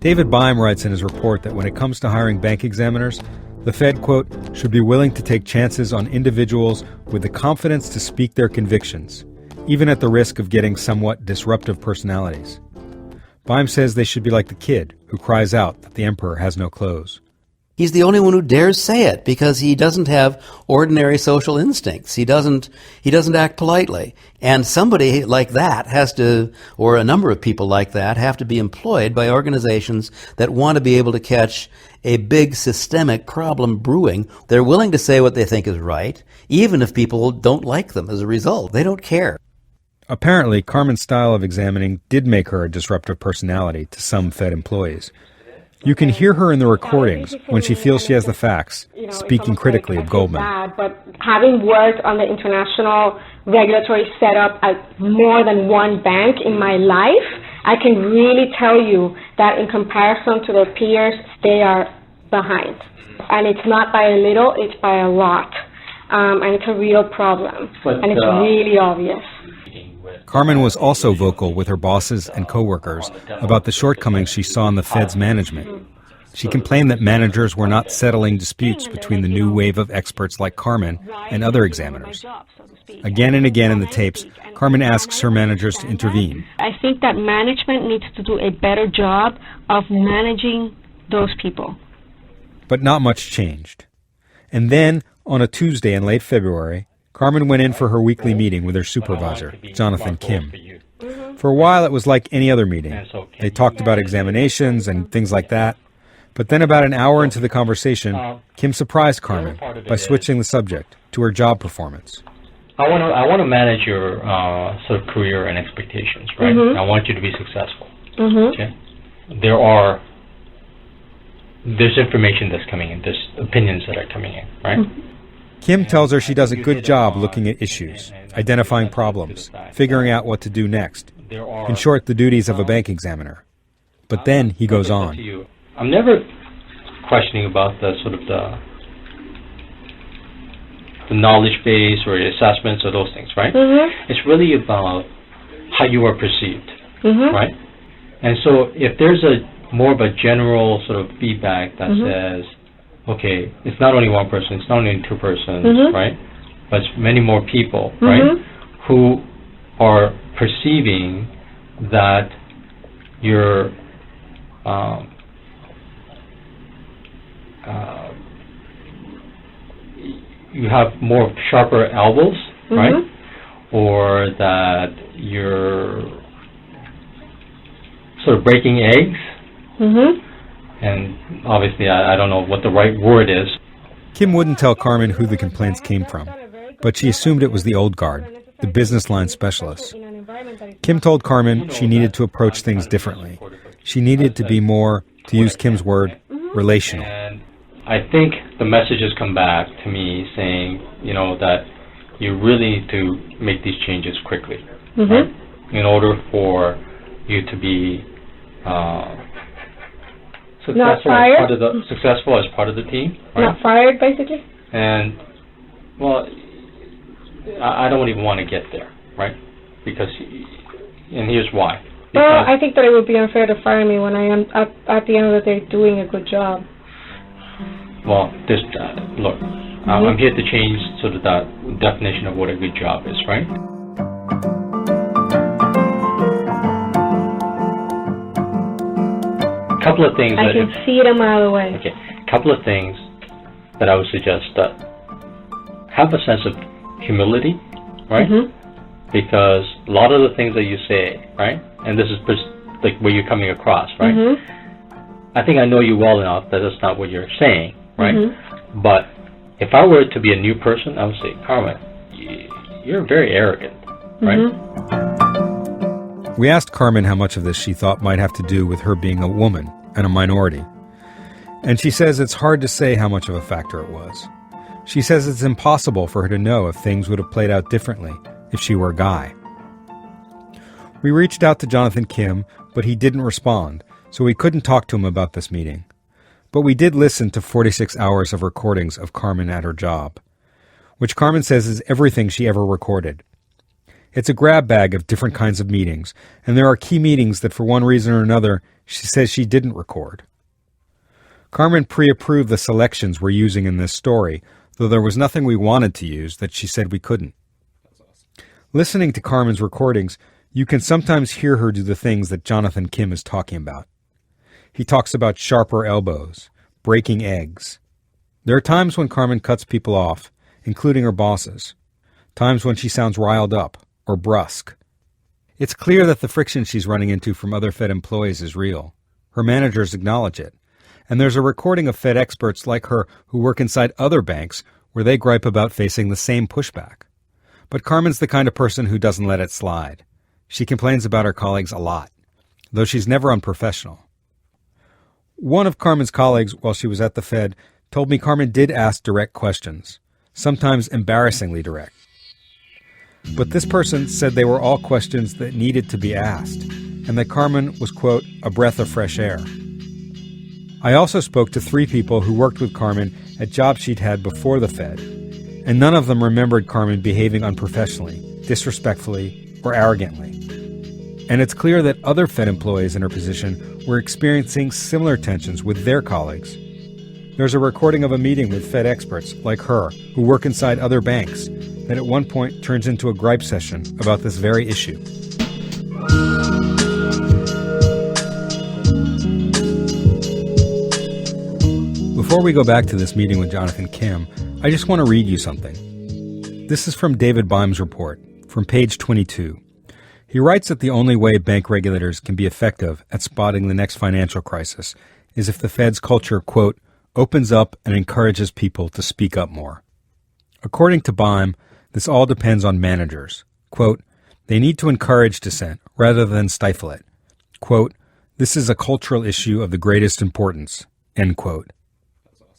[SPEAKER 5] David Beim writes in his report that when it comes to hiring bank examiners, the Fed, quote, "should be willing to take chances on individuals with the confidence to speak their convictions, even at the risk of getting somewhat disruptive personalities." Beim says they should be like the kid who cries out that the emperor has no clothes.
[SPEAKER 3] He's the only one who dares say it because he doesn't have ordinary social instincts. He doesn't act politely. And somebody like that has to, or a number of people like that, have to be employed by organizations that want to be able to catch a big systemic problem brewing. They're willing to say what they think is right, even if people don't like them as a result. They don't care.
[SPEAKER 5] Apparently, Carmen's style of examining did make her a disruptive personality to some Fed employees. You can hear her in the recordings when she feels she has the facts, speaking critically of Goldman.
[SPEAKER 7] But having worked on the international regulatory setup at more than one bank in my life, I can really tell you that in comparison to their peers, they are behind. And it's not by a little, it's by a lot. And it's a real problem. And it's really obvious.
[SPEAKER 5] Carmen was also vocal with her bosses and coworkers about the shortcomings she saw in the Fed's management. She complained that managers were not settling disputes between the new wave of experts like Carmen and other examiners. Again and again in the tapes, Carmen asks her managers to intervene.
[SPEAKER 7] I think that management needs to do a better job of managing those people.
[SPEAKER 5] But not much changed. And then, on a Tuesday in late February, Carmen went in for her weekly meeting with her supervisor, Jonathan Kim. For a while, it was like any other meeting. They talked about examinations and things like that. But then about an hour into the conversation, Kim surprised Carmen by switching the subject to her job performance.
[SPEAKER 15] I want to manage your sort of career and expectations, right?
[SPEAKER 7] Mm-hmm.
[SPEAKER 15] I want you to be successful.
[SPEAKER 7] Mm-hmm.
[SPEAKER 15] Okay. There's information that's coming in. There's opinions that are coming in, right?
[SPEAKER 7] Mm-hmm.
[SPEAKER 5] Kim tells her she does a good job looking at issues, identifying problems, figuring out what to do next. In short, the duties of a bank examiner. But then he goes on.
[SPEAKER 15] I'm never questioning about the sort of the knowledge base or assessments or those things, right?
[SPEAKER 7] Mm-hmm.
[SPEAKER 15] It's really about how you are perceived,
[SPEAKER 7] Mm-hmm.
[SPEAKER 15] right? And so if there's more of a general sort of feedback that
[SPEAKER 7] Mm-hmm.
[SPEAKER 15] says, okay, it's not only one person, it's not only two persons,
[SPEAKER 7] Mm-hmm.
[SPEAKER 15] right? But it's many more people,
[SPEAKER 7] Mm-hmm.
[SPEAKER 15] right? Who are perceiving that you're you have more sharper elbows,
[SPEAKER 7] Mm-hmm.
[SPEAKER 15] right? Or that you're sort of breaking eggs.
[SPEAKER 7] Mm-hmm.
[SPEAKER 15] And obviously, I don't know what the right word is.
[SPEAKER 5] Kim wouldn't tell Carmen who the complaints came from, but she assumed it was the old guard, the business line specialists. Kim told Carmen she needed to approach things differently. She needed to be more, to use Kim's word, relational.
[SPEAKER 15] And I think the message has come back to me saying, that you really need to make these changes quickly.
[SPEAKER 7] Mm-hmm.
[SPEAKER 15] Right? in order for you to be successful as part of the team, right?
[SPEAKER 7] Not fired, basically?
[SPEAKER 15] And, well, I don't even want to get there, right? Because, and here's why.
[SPEAKER 7] Well, I think that it would be unfair to fire me when I am, at the end of the day, doing a good job.
[SPEAKER 15] Well, look, I'm here to change sort of that definition of what a good job is, right? A couple of things
[SPEAKER 7] I can see it a mile away.
[SPEAKER 15] Okay, a couple of things that I would suggest that have a sense of humility, right? Because a lot of the things that you say, right, and this is like where you're coming across, right? I think I know you well enough that that's not what you're saying, right? But if I were to be a new person, I would say, Carmen, you're very arrogant, right?
[SPEAKER 5] We asked Carmen how much of this she thought might have to do with her being a woman and a minority. And she says it's hard to say how much of a factor it was. She says it's impossible for her to know if things would have played out differently if she were a guy. We reached out to Jonathan Kim, but he didn't respond, so we couldn't talk to him about this meeting. But we did listen to 46 hours of recordings of Carmen at her job, which Carmen says is everything she ever recorded. It's a grab bag of different kinds of meetings, and there are key meetings that for one reason or another she says she didn't record. Carmen pre-approved the selections we're using in this story, though there was nothing we wanted to use that she said we couldn't. Listening to Carmen's recordings, you can sometimes hear her do the things that Jonathan Kim is talking about. He talks about sharper elbows, breaking eggs. There are times when Carmen cuts people off, including her bosses, times when she sounds riled up or brusque. It's clear that the friction she's running into from other Fed employees is real. Her managers acknowledge it. And there's a recording of Fed experts like her who work inside other banks where they gripe about facing the same pushback. But Carmen's the kind of person who doesn't let it slide. She complains about her colleagues a lot, though she's never unprofessional. One of Carmen's colleagues, while she was at the Fed, told me Carmen did ask direct questions, sometimes embarrassingly direct. But this person said they were all questions that needed to be asked, and that Carmen was, quote, a breath of fresh air. I also spoke to 3 people who worked with Carmen at jobs she'd had before the Fed, and none of them remembered Carmen behaving unprofessionally, disrespectfully, or arrogantly. And it's clear that other Fed employees in her position were experiencing similar tensions with their colleagues. There's a recording of a meeting with Fed experts like her who work inside other banks that at one point turns into a gripe session about this very issue. Before we go back to this meeting with Jonathan Kim, I just want to read you something. This is from David Bime's report, from page 22. He writes that the only way bank regulators can be effective at spotting the next financial crisis is if the Fed's culture, quote, opens up and encourages people to speak up more. According to Bime, this all depends on managers. Quote, they need to encourage dissent rather than stifle it. Quote, this is a cultural issue of the greatest importance, end quote.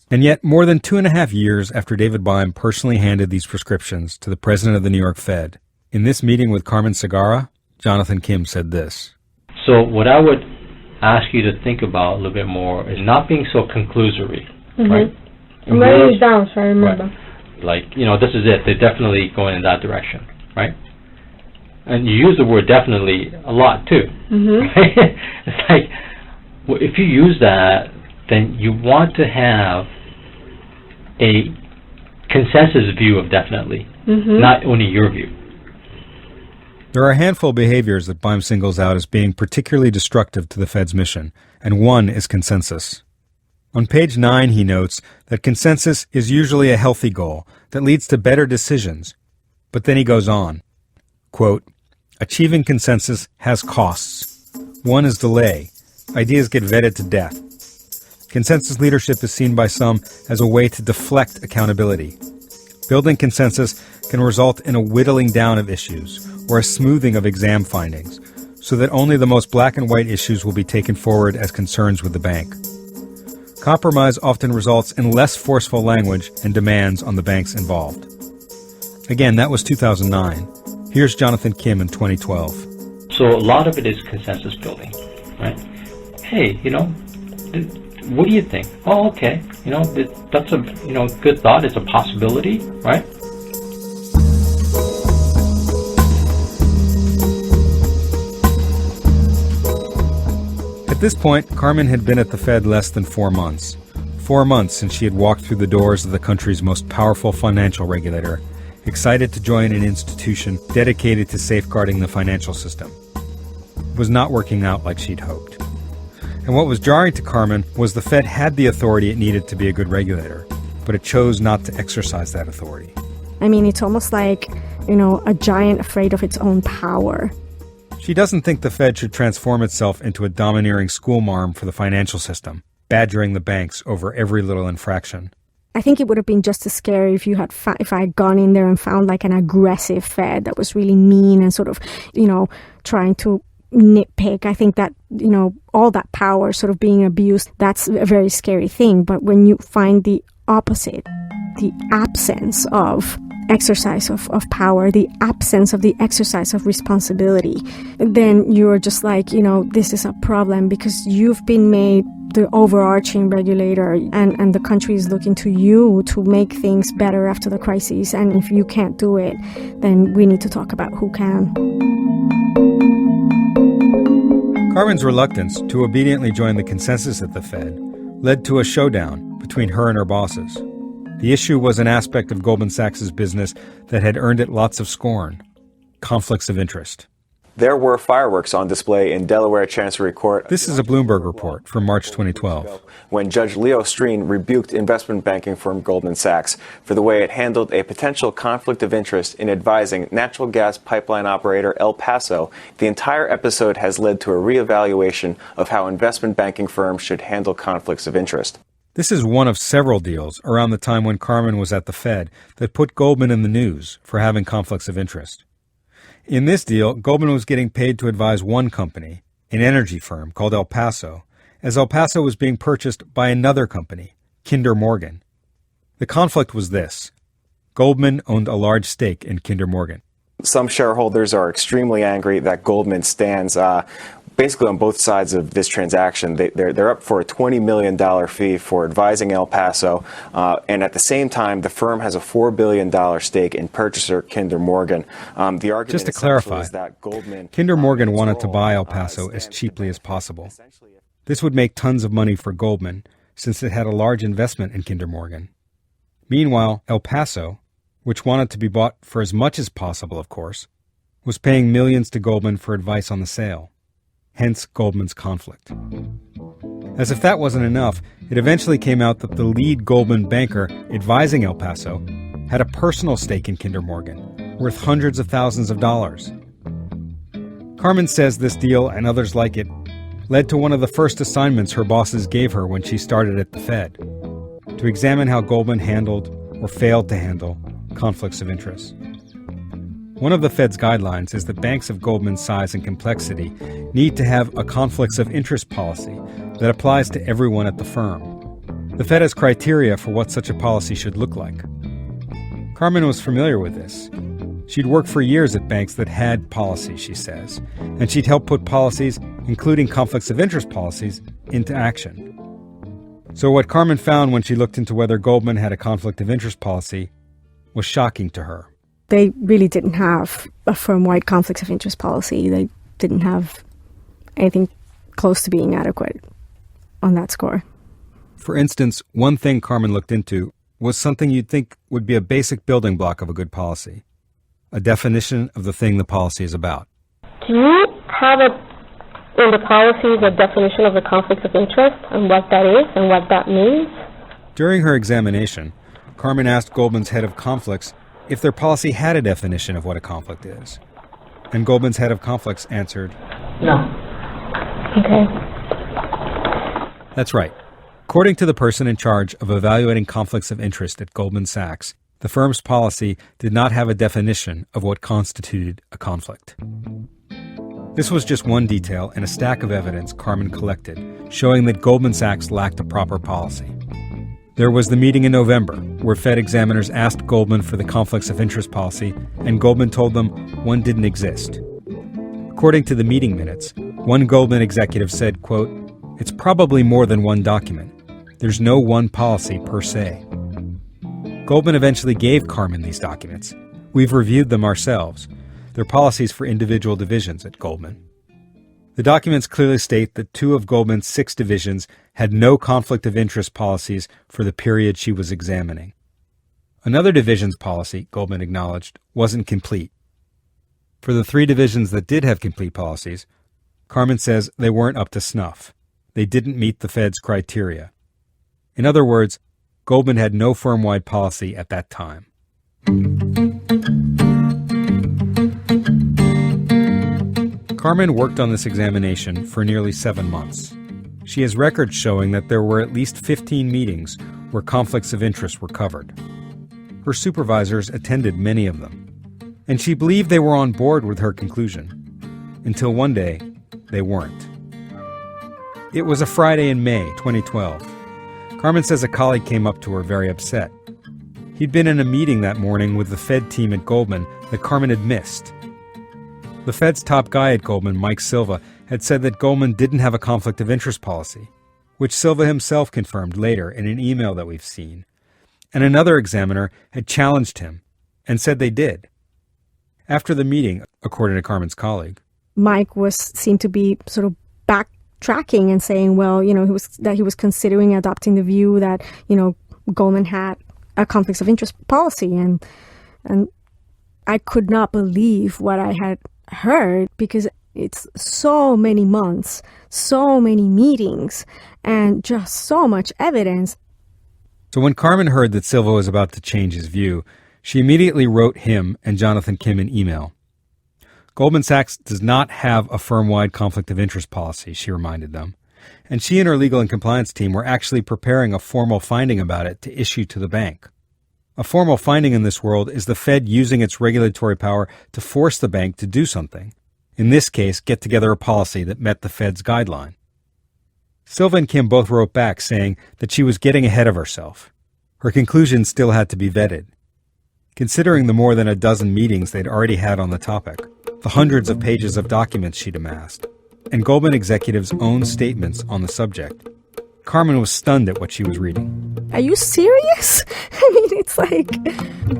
[SPEAKER 5] And yet, more than 2.5 years after David Bime personally handed these prescriptions to the president of the New York Fed, in this meeting with Carmen Segarra, Jonathan Kim said this.
[SPEAKER 15] So what I would ask you to think about a little bit more is not being so conclusory, right?
[SPEAKER 7] I'm writing it down so I remember.
[SPEAKER 15] Right. Like, this is it. They're definitely going in that direction, right? And you use the word definitely a lot, too. Right? It's like, well, if you use that, then you want to have a consensus view of definitely, not only your view.
[SPEAKER 5] There are a handful of behaviors that Bime singles out as being particularly destructive to the Fed's mission, and one is consensus. On page 9, he notes that consensus is usually a healthy goal that leads to better decisions. But then he goes on, quote, achieving consensus has costs. One is delay. Ideas get vetted to death. Consensus leadership is seen by some as a way to deflect accountability. Building consensus can result in a whittling down of issues or a smoothing of exam findings, so that only the most black and white issues will be taken forward as concerns with the bank. Compromise often results in less forceful language and demands on the banks involved. Again, that was 2009. Here's Jonathan Kim in 2012.
[SPEAKER 15] So a lot of it is consensus building, right? Hey, what do you think? Oh, okay. That's a good thought. It's a possibility, right?
[SPEAKER 5] At this point, Carmen had been at the Fed less than 4 months. 4 months since she had walked through the doors of the country's most powerful financial regulator, excited to join an institution dedicated to safeguarding the financial system. It was not working out like she'd hoped. And what was jarring to Carmen was the Fed had the authority it needed to be a good regulator, but it chose not to exercise that authority.
[SPEAKER 4] I mean, it's almost like, a giant afraid of its own power.
[SPEAKER 5] She doesn't think the Fed should transform itself into a domineering schoolmarm for the financial system, badgering the banks over every little infraction.
[SPEAKER 4] I think it would have been just as scary if I had gone in there and found like an aggressive Fed that was really mean and sort of, trying to nitpick. I think that, all that power sort of being abused, that's a very scary thing. But when you find the opposite, the absence of exercise of power, the absence of the exercise of responsibility, then you're just like, this is a problem because you've been made the overarching regulator and the country is looking to you to make things better after the crisis. And if you can't do it, then we need to talk about who can.
[SPEAKER 5] Carmen's reluctance to obediently join the consensus at the Fed led to a showdown between her and her bosses. The issue was an aspect of Goldman Sachs' business that had earned it lots of scorn: conflicts of interest.
[SPEAKER 16] There were fireworks on display in Delaware Chancery Court.
[SPEAKER 5] This is a Bloomberg report from March 2012.
[SPEAKER 16] When Judge Leo Streen rebuked investment banking firm Goldman Sachs for the way it handled a potential conflict of interest in advising natural gas pipeline operator El Paso, the entire episode has led to a reevaluation of how investment banking firms should handle conflicts of interest.
[SPEAKER 5] This is one of several deals around the time when Carmen was at the Fed that put Goldman in the news for having conflicts of interest. In this deal, Goldman was getting paid to advise one company, an energy firm called El Paso, as El Paso was being purchased by another company, Kinder Morgan. The conflict was this: Goldman owned a large stake in Kinder Morgan.
[SPEAKER 16] Some shareholders are extremely angry that Goldman stands basically on both sides of this transaction. They're up for a $20 million fee for advising El Paso, and at the same time, the firm has a $4 billion stake in purchaser Kinder Morgan. The argument
[SPEAKER 5] Just to clarify,
[SPEAKER 16] is that Goldman,
[SPEAKER 5] Kinder Morgan wanted to buy El Paso as cheaply as possible. This would make tons of money for Goldman, since it had a large investment in Kinder Morgan. Meanwhile, El Paso, which wanted to be bought for as much as possible, of course, was paying millions to Goldman for advice on the sale. Hence Goldman's conflict. As if that wasn't enough, it eventually came out that the lead Goldman banker advising El Paso had a personal stake in Kinder Morgan, worth hundreds of thousands of dollars. Carmen says this deal, and others like it, led to one of the first assignments her bosses gave her when she started at the Fed, to examine how Goldman handled, or failed to handle, conflicts of interest. One of the Fed's guidelines is that banks of Goldman's size and complexity need to have a conflicts of interest policy that applies to everyone at the firm. The Fed has criteria for what such a policy should look like. Carmen was familiar with this. She'd worked for years at banks that had policies, she says, and she'd helped put policies, including conflicts of interest policies, into action. So what Carmen found when she looked into whether Goldman had a conflict of interest policy was shocking to her.
[SPEAKER 4] They really didn't have a firm-wide conflicts of interest policy. They didn't have anything close to being adequate on that score.
[SPEAKER 5] For instance, one thing Carmen looked into was something you'd think would be a basic building block of a good policy: a definition of the thing the policy is about.
[SPEAKER 7] Do you have in the policies a definition of the conflict of interest and what that is and what that means?
[SPEAKER 5] During her examination, Carmen asked Goldman's head of conflicts if their policy had a definition of what a conflict is. And Goldman's head of conflicts answered,
[SPEAKER 7] No. Okay.
[SPEAKER 5] That's right. According to the person in charge of evaluating conflicts of interest at Goldman Sachs, the firm's policy did not have a definition of what constituted a conflict. This was just one detail in a stack of evidence Carmen collected, showing that Goldman Sachs lacked a proper policy. There was the meeting in November, where Fed examiners asked Goldman for the conflicts of interest policy, and Goldman told them one didn't exist. According to the meeting minutes, one Goldman executive said, quote, "It's probably more than one document. There's no one policy per se." Goldman eventually gave Carmen these documents. We've reviewed them ourselves. They're policies for individual divisions at Goldman. The documents clearly state that 2 of Goldman's 6 divisions had no conflict of interest policies for the period she was examining. Another division's policy, Goldman acknowledged, wasn't complete. For the 3 divisions that did have complete policies, Carmen says they weren't up to snuff. They didn't meet the Fed's criteria. In other words, Goldman had no firm-wide policy at that time. Carmen worked on this examination for nearly 7 months. She has records showing that there were at least 15 meetings where conflicts of interest were covered. Her supervisors attended many of them, and she believed they were on board with her conclusion, until one day they weren't. It was a Friday in May 2012. Carmen says a colleague came up to her very upset. He'd been in a meeting that morning with the Fed team at Goldman that Carmen had missed. The Fed's top guy at Goldman, Mike Silva, had said that Goldman didn't have a conflict of interest policy, which Silva himself confirmed later in an email that we've seen. And another examiner had challenged him and said they did. After the meeting, according to Carmen's colleague,
[SPEAKER 4] Mike seemed to be sort of backtracking and saying, well, he was considering adopting the view that, Goldman had a conflict of interest policy. And I could not believe what I had heard, because it's so many months, so many meetings, and just so much evidence.
[SPEAKER 5] So when Carmen heard that Silva was about to change his view, she immediately wrote him and Jonathan Kim an email. Goldman Sachs does not have a firm-wide conflict of interest policy, she reminded them, and she and her legal and compliance team were actually preparing a formal finding about it to issue to the bank. A formal finding in this world is the Fed using its regulatory power to force the bank to do something. In this case, get together a policy that met the Fed's guideline. Silva and Kim both wrote back saying that she was getting ahead of herself. Her conclusions still had to be vetted. Considering the more than a dozen meetings they'd already had on the topic, the hundreds of pages of documents she'd amassed, and Goldman executives' own statements on the subject, Carmen was stunned at what she was reading.
[SPEAKER 4] Are you serious? I mean, it's like,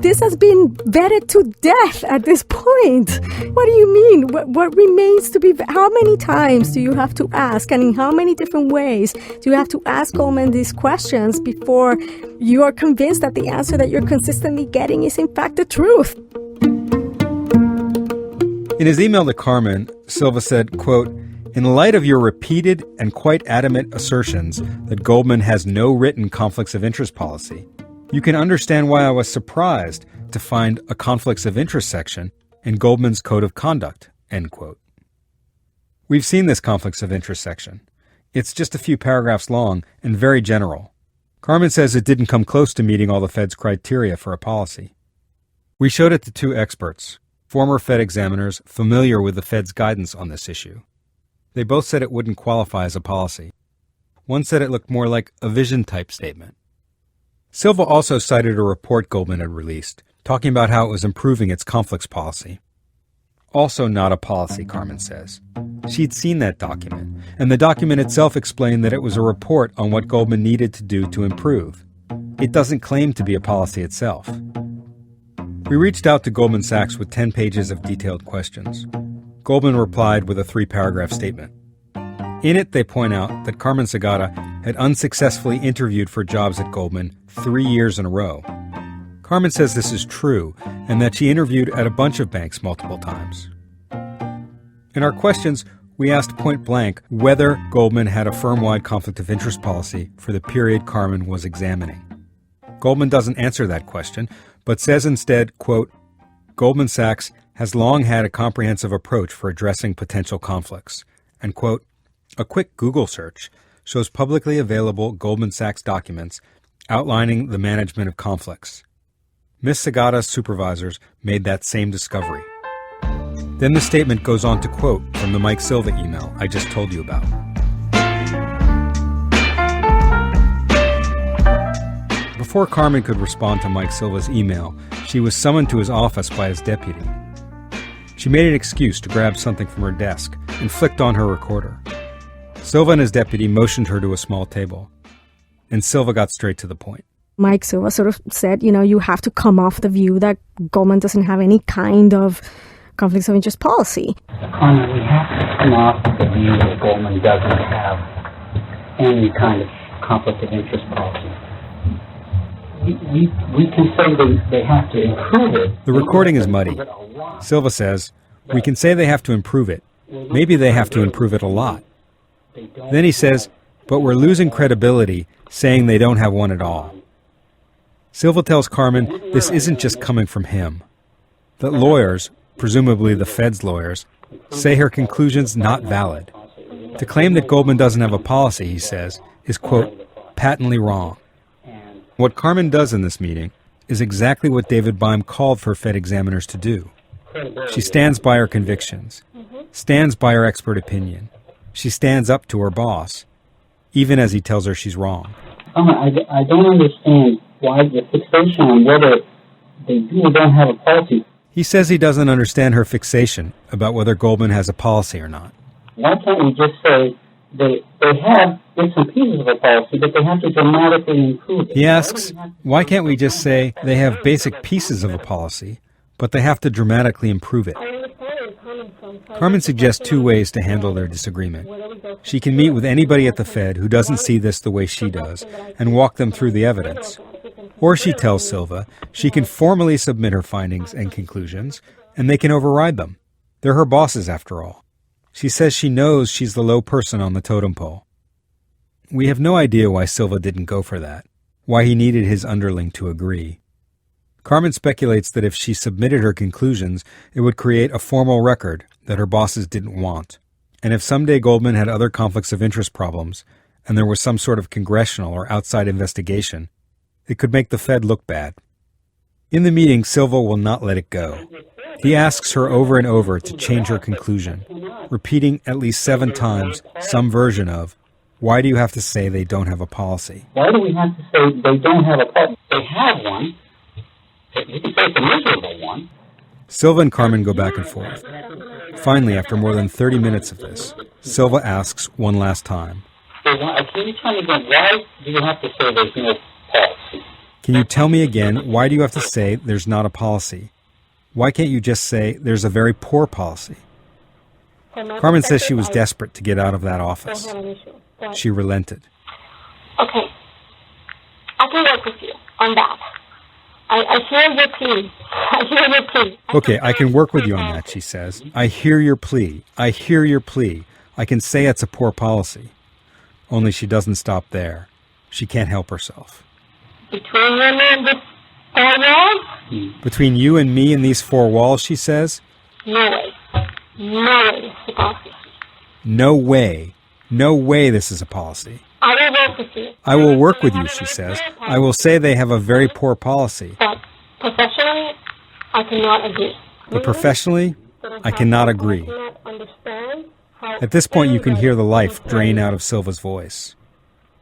[SPEAKER 4] this has been vetted to death at this point. What do you mean? What remains to be, how many times do you have to ask, and in how many different ways do you have to ask Goldman these questions before you are convinced that the answer that you're consistently getting is in fact the truth?
[SPEAKER 5] In his email to Carmen, Silva said, quote, "In light of your repeated and quite adamant assertions that Goldman has no written conflicts of interest policy, you can understand why I was surprised to find a conflicts of interest section in Goldman's Code of Conduct," end quote. We've seen this conflicts of interest section. It's just a few paragraphs long and very general. Carmen says it didn't come close to meeting all the Fed's criteria for a policy. We showed it to 2 experts, former Fed examiners familiar with the Fed's guidance on this issue. They both said it wouldn't qualify as a policy. One said it looked more like a vision-type statement. Silva also cited a report Goldman had released, talking about how it was improving its conflicts policy. Also not a policy, Carmen says. She'd seen that document, and the document itself explained that it was a report on what Goldman needed to do to improve. It doesn't claim to be a policy itself. We reached out to Goldman Sachs with 10 pages of detailed questions. Goldman replied with a 3-paragraph statement. In it, they point out that Carmen Segata had unsuccessfully interviewed for jobs at Goldman 3 years in a row. Carmen says this is true, and that she interviewed at a bunch of banks multiple times. In our questions, we asked point blank whether Goldman had a firm-wide conflict of interest policy for the period Carmen was examining. Goldman doesn't answer that question, but says instead, quote, "Goldman Sachs has long had a comprehensive approach for addressing potential conflicts," and, quote, "A quick Google search shows publicly available Goldman Sachs documents outlining the management of conflicts. Ms. Segata's supervisors made that same discovery." Then the statement goes on to quote from the Mike Silva email I just told you about. Before Carmen could respond to Mike Silva's email, she was summoned to his office by his deputy. She made an excuse to grab something from her desk and flicked on her recorder. Silva and his deputy motioned her to a small table, and Silva got straight to the point.
[SPEAKER 4] Mike Silva sort of said, you have to come off the view that Goldman doesn't have any kind of conflicts of interest policy.
[SPEAKER 8] Carmen, we have to come off the view that Goldman doesn't have any kind of conflict of interest policy. We can say they have to improve it.
[SPEAKER 5] The recording is muddy. Silva says, we can say they have to improve it. Maybe they have to improve it a lot. Then he says, but we're losing credibility saying they don't have one at all. Silva tells Carmen this isn't just coming from him. That lawyers, presumably the Fed's lawyers, say her conclusion's not valid. To claim that Goldman doesn't have a policy, he says, is, quote, patently wrong. What Carmen does in this meeting is exactly what David Beim called for Fed examiners to do. She stands by her convictions, stands by her expert opinion. She stands up to her boss, even as he tells her she's wrong.
[SPEAKER 8] I don't understand why the fixation on whether they do or don't have a policy.
[SPEAKER 5] He says he doesn't understand her fixation about whether Goldman has a policy or not.
[SPEAKER 8] Why can't we just say they have bits and pieces of a policy, but they have to dramatically improve it?
[SPEAKER 5] He asks, why can't we just say they have basic pieces of a policy, but they have to dramatically improve it? Carmen suggests two ways to handle their disagreement. She can meet with anybody at the Fed who doesn't see this the way she does and walk them through the evidence. Or she tells Silva she can formally submit her findings and conclusions, and they can override them. They're her bosses, after all. She says she knows she's the low person on the totem pole. We have no idea why Silva didn't go for that, why he needed his underling to agree. Carmen speculates that if she submitted her conclusions, it would create a formal record that her bosses didn't want. And if someday Goldman had other conflicts of interest problems, and there was some sort of congressional or outside investigation, it could make the Fed look bad. In the meeting, Silva will not let it go. He asks her over and over to change her conclusion, repeating at least 7 times some version of, why do you have to say they don't have a policy?
[SPEAKER 8] Why do we have to say they don't have a policy? They have one. You can say it's a miserable one.
[SPEAKER 5] Silva and Carmen go back and forth. Finally, after more than 30 minutes of this, Silva asks one last time.
[SPEAKER 8] Can you tell me again, why do you have to say there's no policy?
[SPEAKER 5] Can you tell me again, why do you have to say there's not a policy? Why can't you just say there's a very poor policy? Carmen says she was desperate to get out of that office. She relented.
[SPEAKER 7] Okay, I can work with you on that. I hear your plea. I hear your plea.
[SPEAKER 5] Okay, I can work with you on that, she says. I hear your plea. I hear your plea. I can say it's a poor policy. Only she doesn't stop there. She can't help herself.
[SPEAKER 7] Between you and me and this 4 walls?
[SPEAKER 5] Between you and me and these 4 walls, she says?
[SPEAKER 7] No way. No way this is a policy.
[SPEAKER 5] No way. No way this is a policy.
[SPEAKER 7] I will work with you.
[SPEAKER 5] I will work with you, she says. I will say they have a very poor policy.
[SPEAKER 7] But professionally, I cannot agree.
[SPEAKER 5] But professionally, I cannot agree. At this point, you can hear the life drain out of Silva's voice.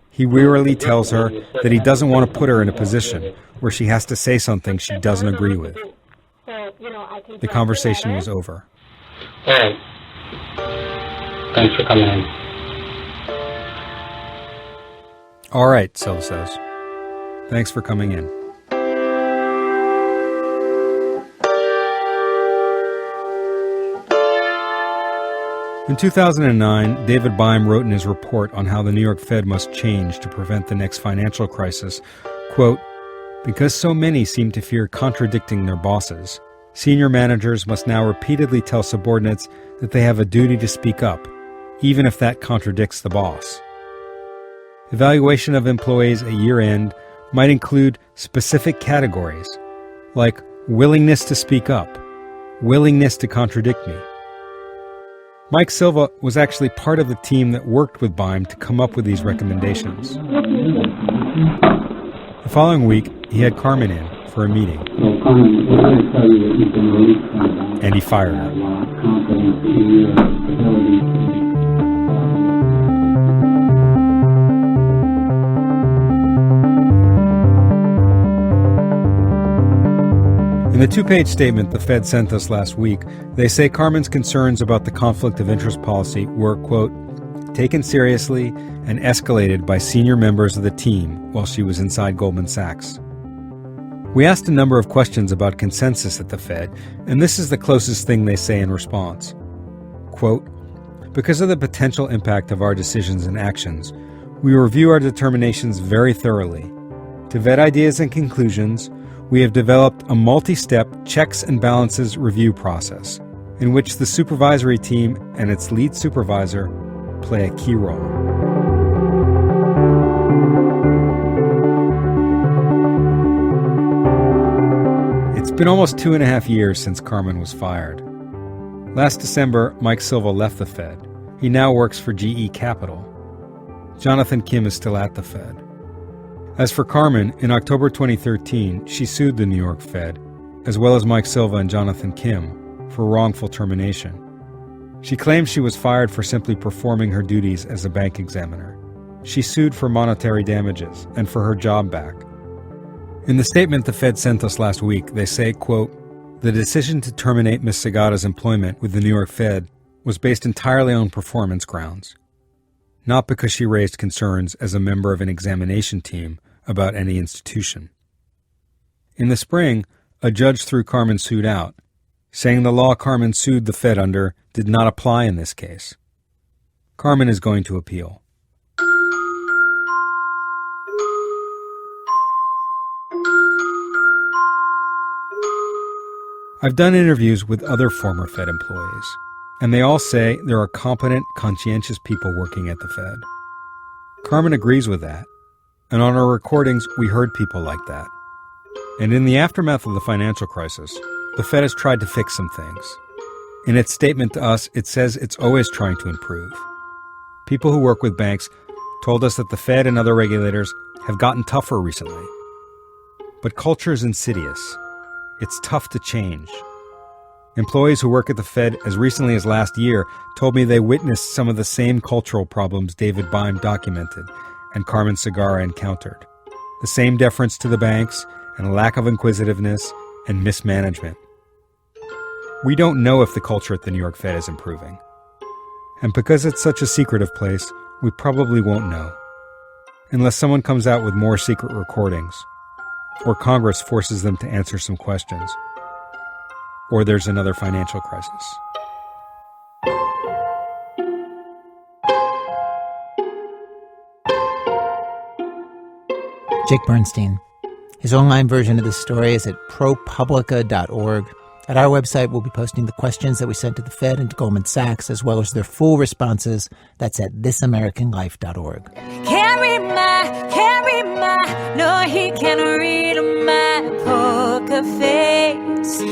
[SPEAKER 5] He wearily tells her that he doesn't want to put her in a position where she has to say something she doesn't agree with. The conversation was over.
[SPEAKER 8] All right. Thanks for coming in.
[SPEAKER 5] All right, Silva says. Thanks for coming in. In 2009, David Beim wrote in his report on how the New York Fed must change to prevent the next financial crisis, quote, because so many seem to fear contradicting their bosses, senior managers must now repeatedly tell subordinates that they have a duty to speak up, even if that contradicts the boss. Evaluation of employees at year-end might include specific categories, like willingness to speak up, willingness to contradict me. Mike Silva was actually part of the team that worked with Beim to come up with these recommendations. The following week, he had Carmen in for a meeting. And he fired her. In In the two-page statement the Fed sent us last week, they say Carmen's concerns about the conflict of interest policy were, quote, taken seriously and escalated by senior members of the team while she was inside Goldman Sachs. We asked a number of questions about consensus at the Fed, and this is the closest thing they say in response. Quote, because of the potential impact of our decisions and actions, we review our determinations very thoroughly. To vet ideas and conclusions, we have developed a multi-step checks and balances review process, in which the supervisory team and its lead supervisor play a key role. It's been almost 2.5 years since Carmen was fired. Last December, Mike Silva left the Fed. He now works for GE Capital. Jonathan Kim is still at the Fed. As for Carmen, in October 2013, she sued the New York Fed, as well as Mike Silva and Jonathan Kim, for wrongful termination. She claims she was fired for simply performing her duties as a bank examiner. She sued for monetary damages and for her job back. In the statement the Fed sent us last week, they say, quote, the decision to terminate Ms. Segata's employment with the New York Fed was based entirely on performance grounds, not because she raised concerns as a member of an examination team about any institution. In the spring, a judge threw Carmen's suit out, saying the law Carmen sued the Fed under did not apply in this case. Carmen is going to appeal. I've done interviews with other former Fed employees, and they all say there are competent, conscientious people working at the Fed. Carmen agrees with that, and on our recordings we heard people like that. And in the aftermath of the financial crisis, the Fed has tried to fix some things. In its statement to us, it says it's always trying to improve. People who work with banks told us that the Fed and other regulators have gotten tougher recently. But culture is insidious. It's tough to change. Employees who work at the Fed as recently as last year told me they witnessed some of the same cultural problems David Beim documented and Carmen Segara encountered. The same deference to the banks and a lack of inquisitiveness and mismanagement. We don't know if the culture at the New York Fed is improving. And because it's such a secretive place, we probably won't know. Unless someone comes out with more secret recordings, or Congress forces them to answer some questions, or there's another financial crisis.
[SPEAKER 2] Jake Bernstein. His online version of this story is at propublica.org. At our website, we'll be posting the questions that we sent to the Fed and to Goldman Sachs, as well as their full responses. That's at thisamericanlife.org.
[SPEAKER 17] Carry my, no, he can't read my poker face.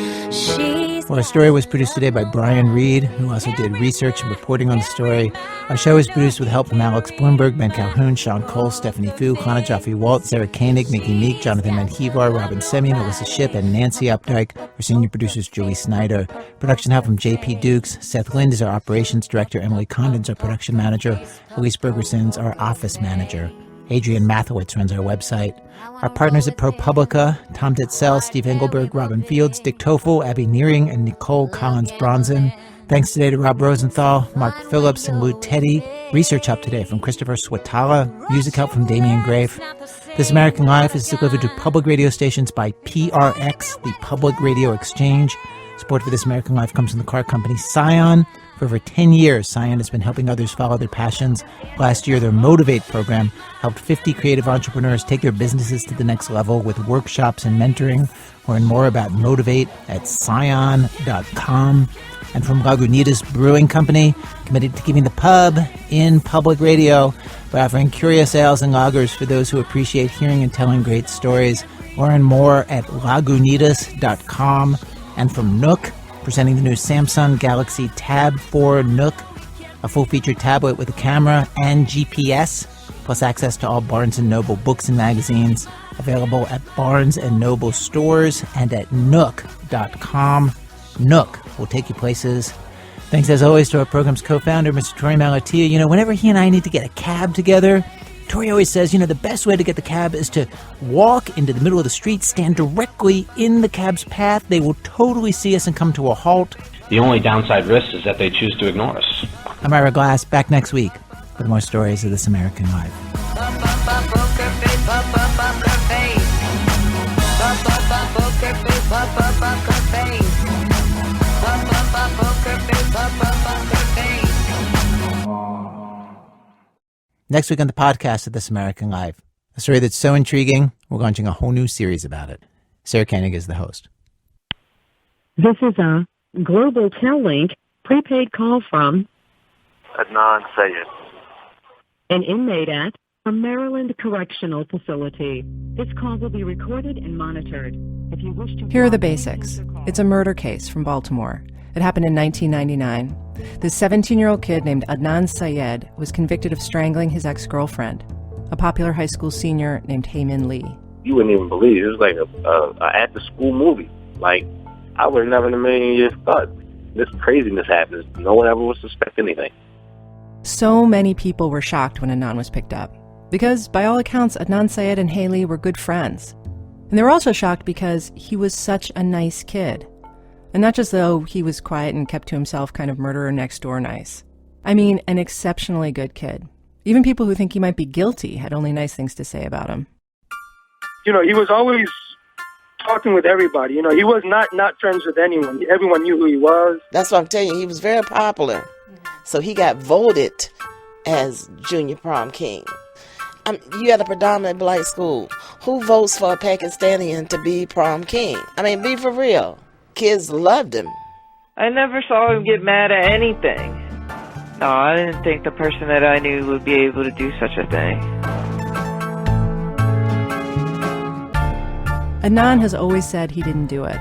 [SPEAKER 2] Our story was produced today by Brian Reed, who also did research and reporting on the story. Our show is produced with help from Alex Bloomberg, Ben Calhoun, Sean Cole, Stephanie Fu, Hannah Jaffe-Walt, Sarah Koenig, Nikki Meek, Jonathan Manhivar, Robin Semyon, Alyssa Shipp, and Nancy Updike. Our senior producers, Julie Snyder. Production help from J.P. Dukes. Seth Lind is our operations director. Emily Condon's our production manager. Elise Bergerson's our office manager. Adrian Mathowitz runs our website. Our partners at ProPublica, Tom Ditzel, Steve Engelberg, Robin Fields, Dick Toffel, Abby Nearing, and Nicole Collins-Bronson. Thanks today to Rob Rosenthal, Mark Phillips, and Lou Teddy. Research help today from Christopher Swatala. Music help from Damian Grafe. This American Life is delivered to public radio stations by PRX, the Public Radio Exchange. Support for This American Life comes from the car company Scion. For over 10 years, Scion has been helping others follow their passions. Last year, their Motivate program helped 50 creative entrepreneurs take their businesses to the next level with workshops and mentoring. Learn more about Motivate at scion.com. And from Lagunitas Brewing Company, committed to keeping the pub in public radio by offering curious ales and lagers for those who appreciate hearing and telling great stories. Learn more at lagunitas.com. And from Nook, presenting the new Samsung Galaxy Tab 4 Nook, a full-featured tablet with a camera and GPS, plus access to all Barnes & Noble books and magazines, available at Barnes & Noble stores and at Nook.com. Nook will take you places. Thanks as always to our program's co-founder, Mr. Troy Malatia. You know, whenever he and I need to get a cab together, Tori always says, the best way to get the cab is to walk into the middle of the street, stand directly in the cab's path. They will totally see us and come to a halt.
[SPEAKER 14] The only downside risk is that they choose to ignore us.
[SPEAKER 2] I'm Ira Glass, back next week with more stories of This American Life. Next week on the podcast of This American Life, a story that's so intriguing, we're launching a whole new series about it. Sarah Koenig is the host.
[SPEAKER 18] This is a Global Tel-Link prepaid call from
[SPEAKER 19] Adnan Syed,
[SPEAKER 18] an inmate at a Maryland Correctional Facility. This call will be recorded and monitored. If you wish to...
[SPEAKER 20] Here are the basics. It's a murder case from Baltimore. It happened in 1999. This 17-year-old kid named Adnan Syed was convicted of strangling his ex-girlfriend, a popular high school senior named Hae-Min Lee.
[SPEAKER 19] You wouldn't even believe it. It was like a after-school movie. Like, I would have never in a million years thought this craziness happens. No one ever would suspect anything.
[SPEAKER 20] So many people were shocked when Adnan was picked up, because by all accounts, Adnan Syed and Haley were good friends. And they were also shocked because he was such a nice kid. And not just though he was quiet and kept to himself, kind of murderer next door nice. I mean, an exceptionally good kid. Even people who think he might be guilty had only nice things to say about him.
[SPEAKER 21] He was always talking with everybody. He was not friends with anyone. Everyone knew who he was.
[SPEAKER 22] That's what I'm telling you. He was very popular. So he got voted as junior prom king. You at a predominant black school. Who votes for a Pakistani to be prom king? I mean, be for real. Kids loved him.
[SPEAKER 23] I never saw him get mad at anything. No, I didn't think the person that I knew would be able to do such a thing.
[SPEAKER 20] Adnan has always said he didn't do it.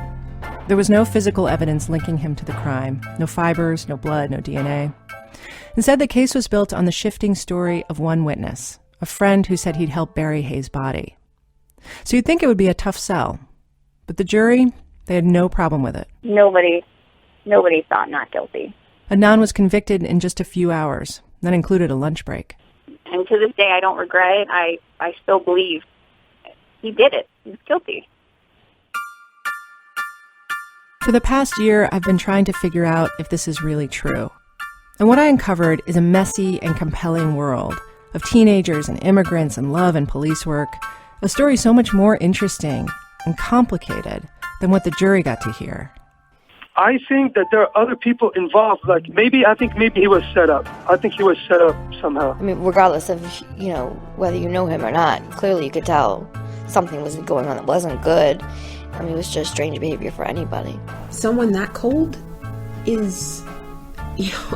[SPEAKER 20] There was no physical evidence linking him to the crime. No fibers, no blood, no DNA. Instead, the case was built on the shifting story of one witness, a friend who said he'd helped bury Hayes' body. So you'd think it would be a tough sell. But the jury, they had no problem with it.
[SPEAKER 24] Nobody thought not guilty.
[SPEAKER 20] Adnan was convicted in just a few hours. That included a lunch break.
[SPEAKER 24] And to this day, I don't regret it. I still believe he did it. He's guilty.
[SPEAKER 20] For the past year, I've been trying to figure out if this is really true. And what I uncovered is a messy and compelling world of teenagers and immigrants and love and police work, a story so much more interesting and complicated than what the jury got to hear.
[SPEAKER 21] I think that there are other people involved. I think maybe he was set up. I think he was set up somehow.
[SPEAKER 25] I mean, regardless of, whether you know him or not, clearly you could tell something was going on that wasn't good. I mean, it was just strange behavior for anybody.
[SPEAKER 26] Someone that cold is,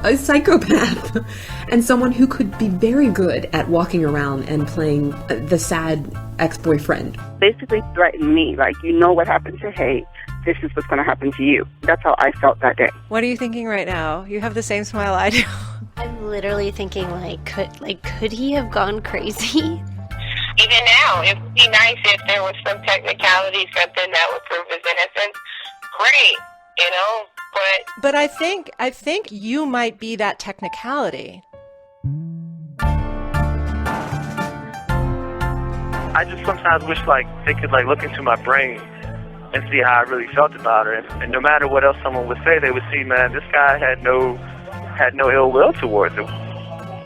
[SPEAKER 26] a psychopath. And someone who could be very good at walking around and playing the sad ex-boyfriend.
[SPEAKER 27] Basically threatened me, what happened to Hay, this is what's going to happen to you. That's how I felt that day.
[SPEAKER 28] What are you thinking right now? You have the same smile I do.
[SPEAKER 29] I'm literally thinking, could he have gone crazy?
[SPEAKER 30] Even now, it would be nice if there was some technicality, something that would prove his innocence. Great,
[SPEAKER 28] But I think you might be that technicality.
[SPEAKER 27] I just sometimes wish they could look into my brain and see how I really felt about her. And no matter what else someone would say, they would see, man, this guy had no ill will towards him.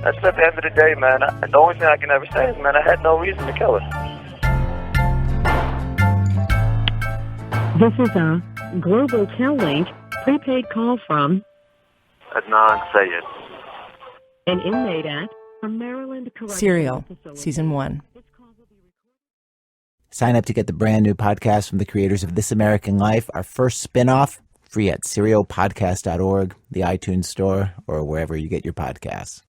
[SPEAKER 27] That's at the end of the day, man. The only thing I can ever say is, man, I had no reason to kill her.
[SPEAKER 18] This is a Global Tel-Link prepaid call from
[SPEAKER 19] Adnan Syed,
[SPEAKER 18] an inmate at a Maryland Correctional
[SPEAKER 20] Serial,
[SPEAKER 18] Facility.
[SPEAKER 20] Season 1.
[SPEAKER 2] Sign up to get the brand new podcast from the creators of This American Life, our first spin-off, free at serialpodcast.org, the iTunes Store, or wherever you get your podcasts.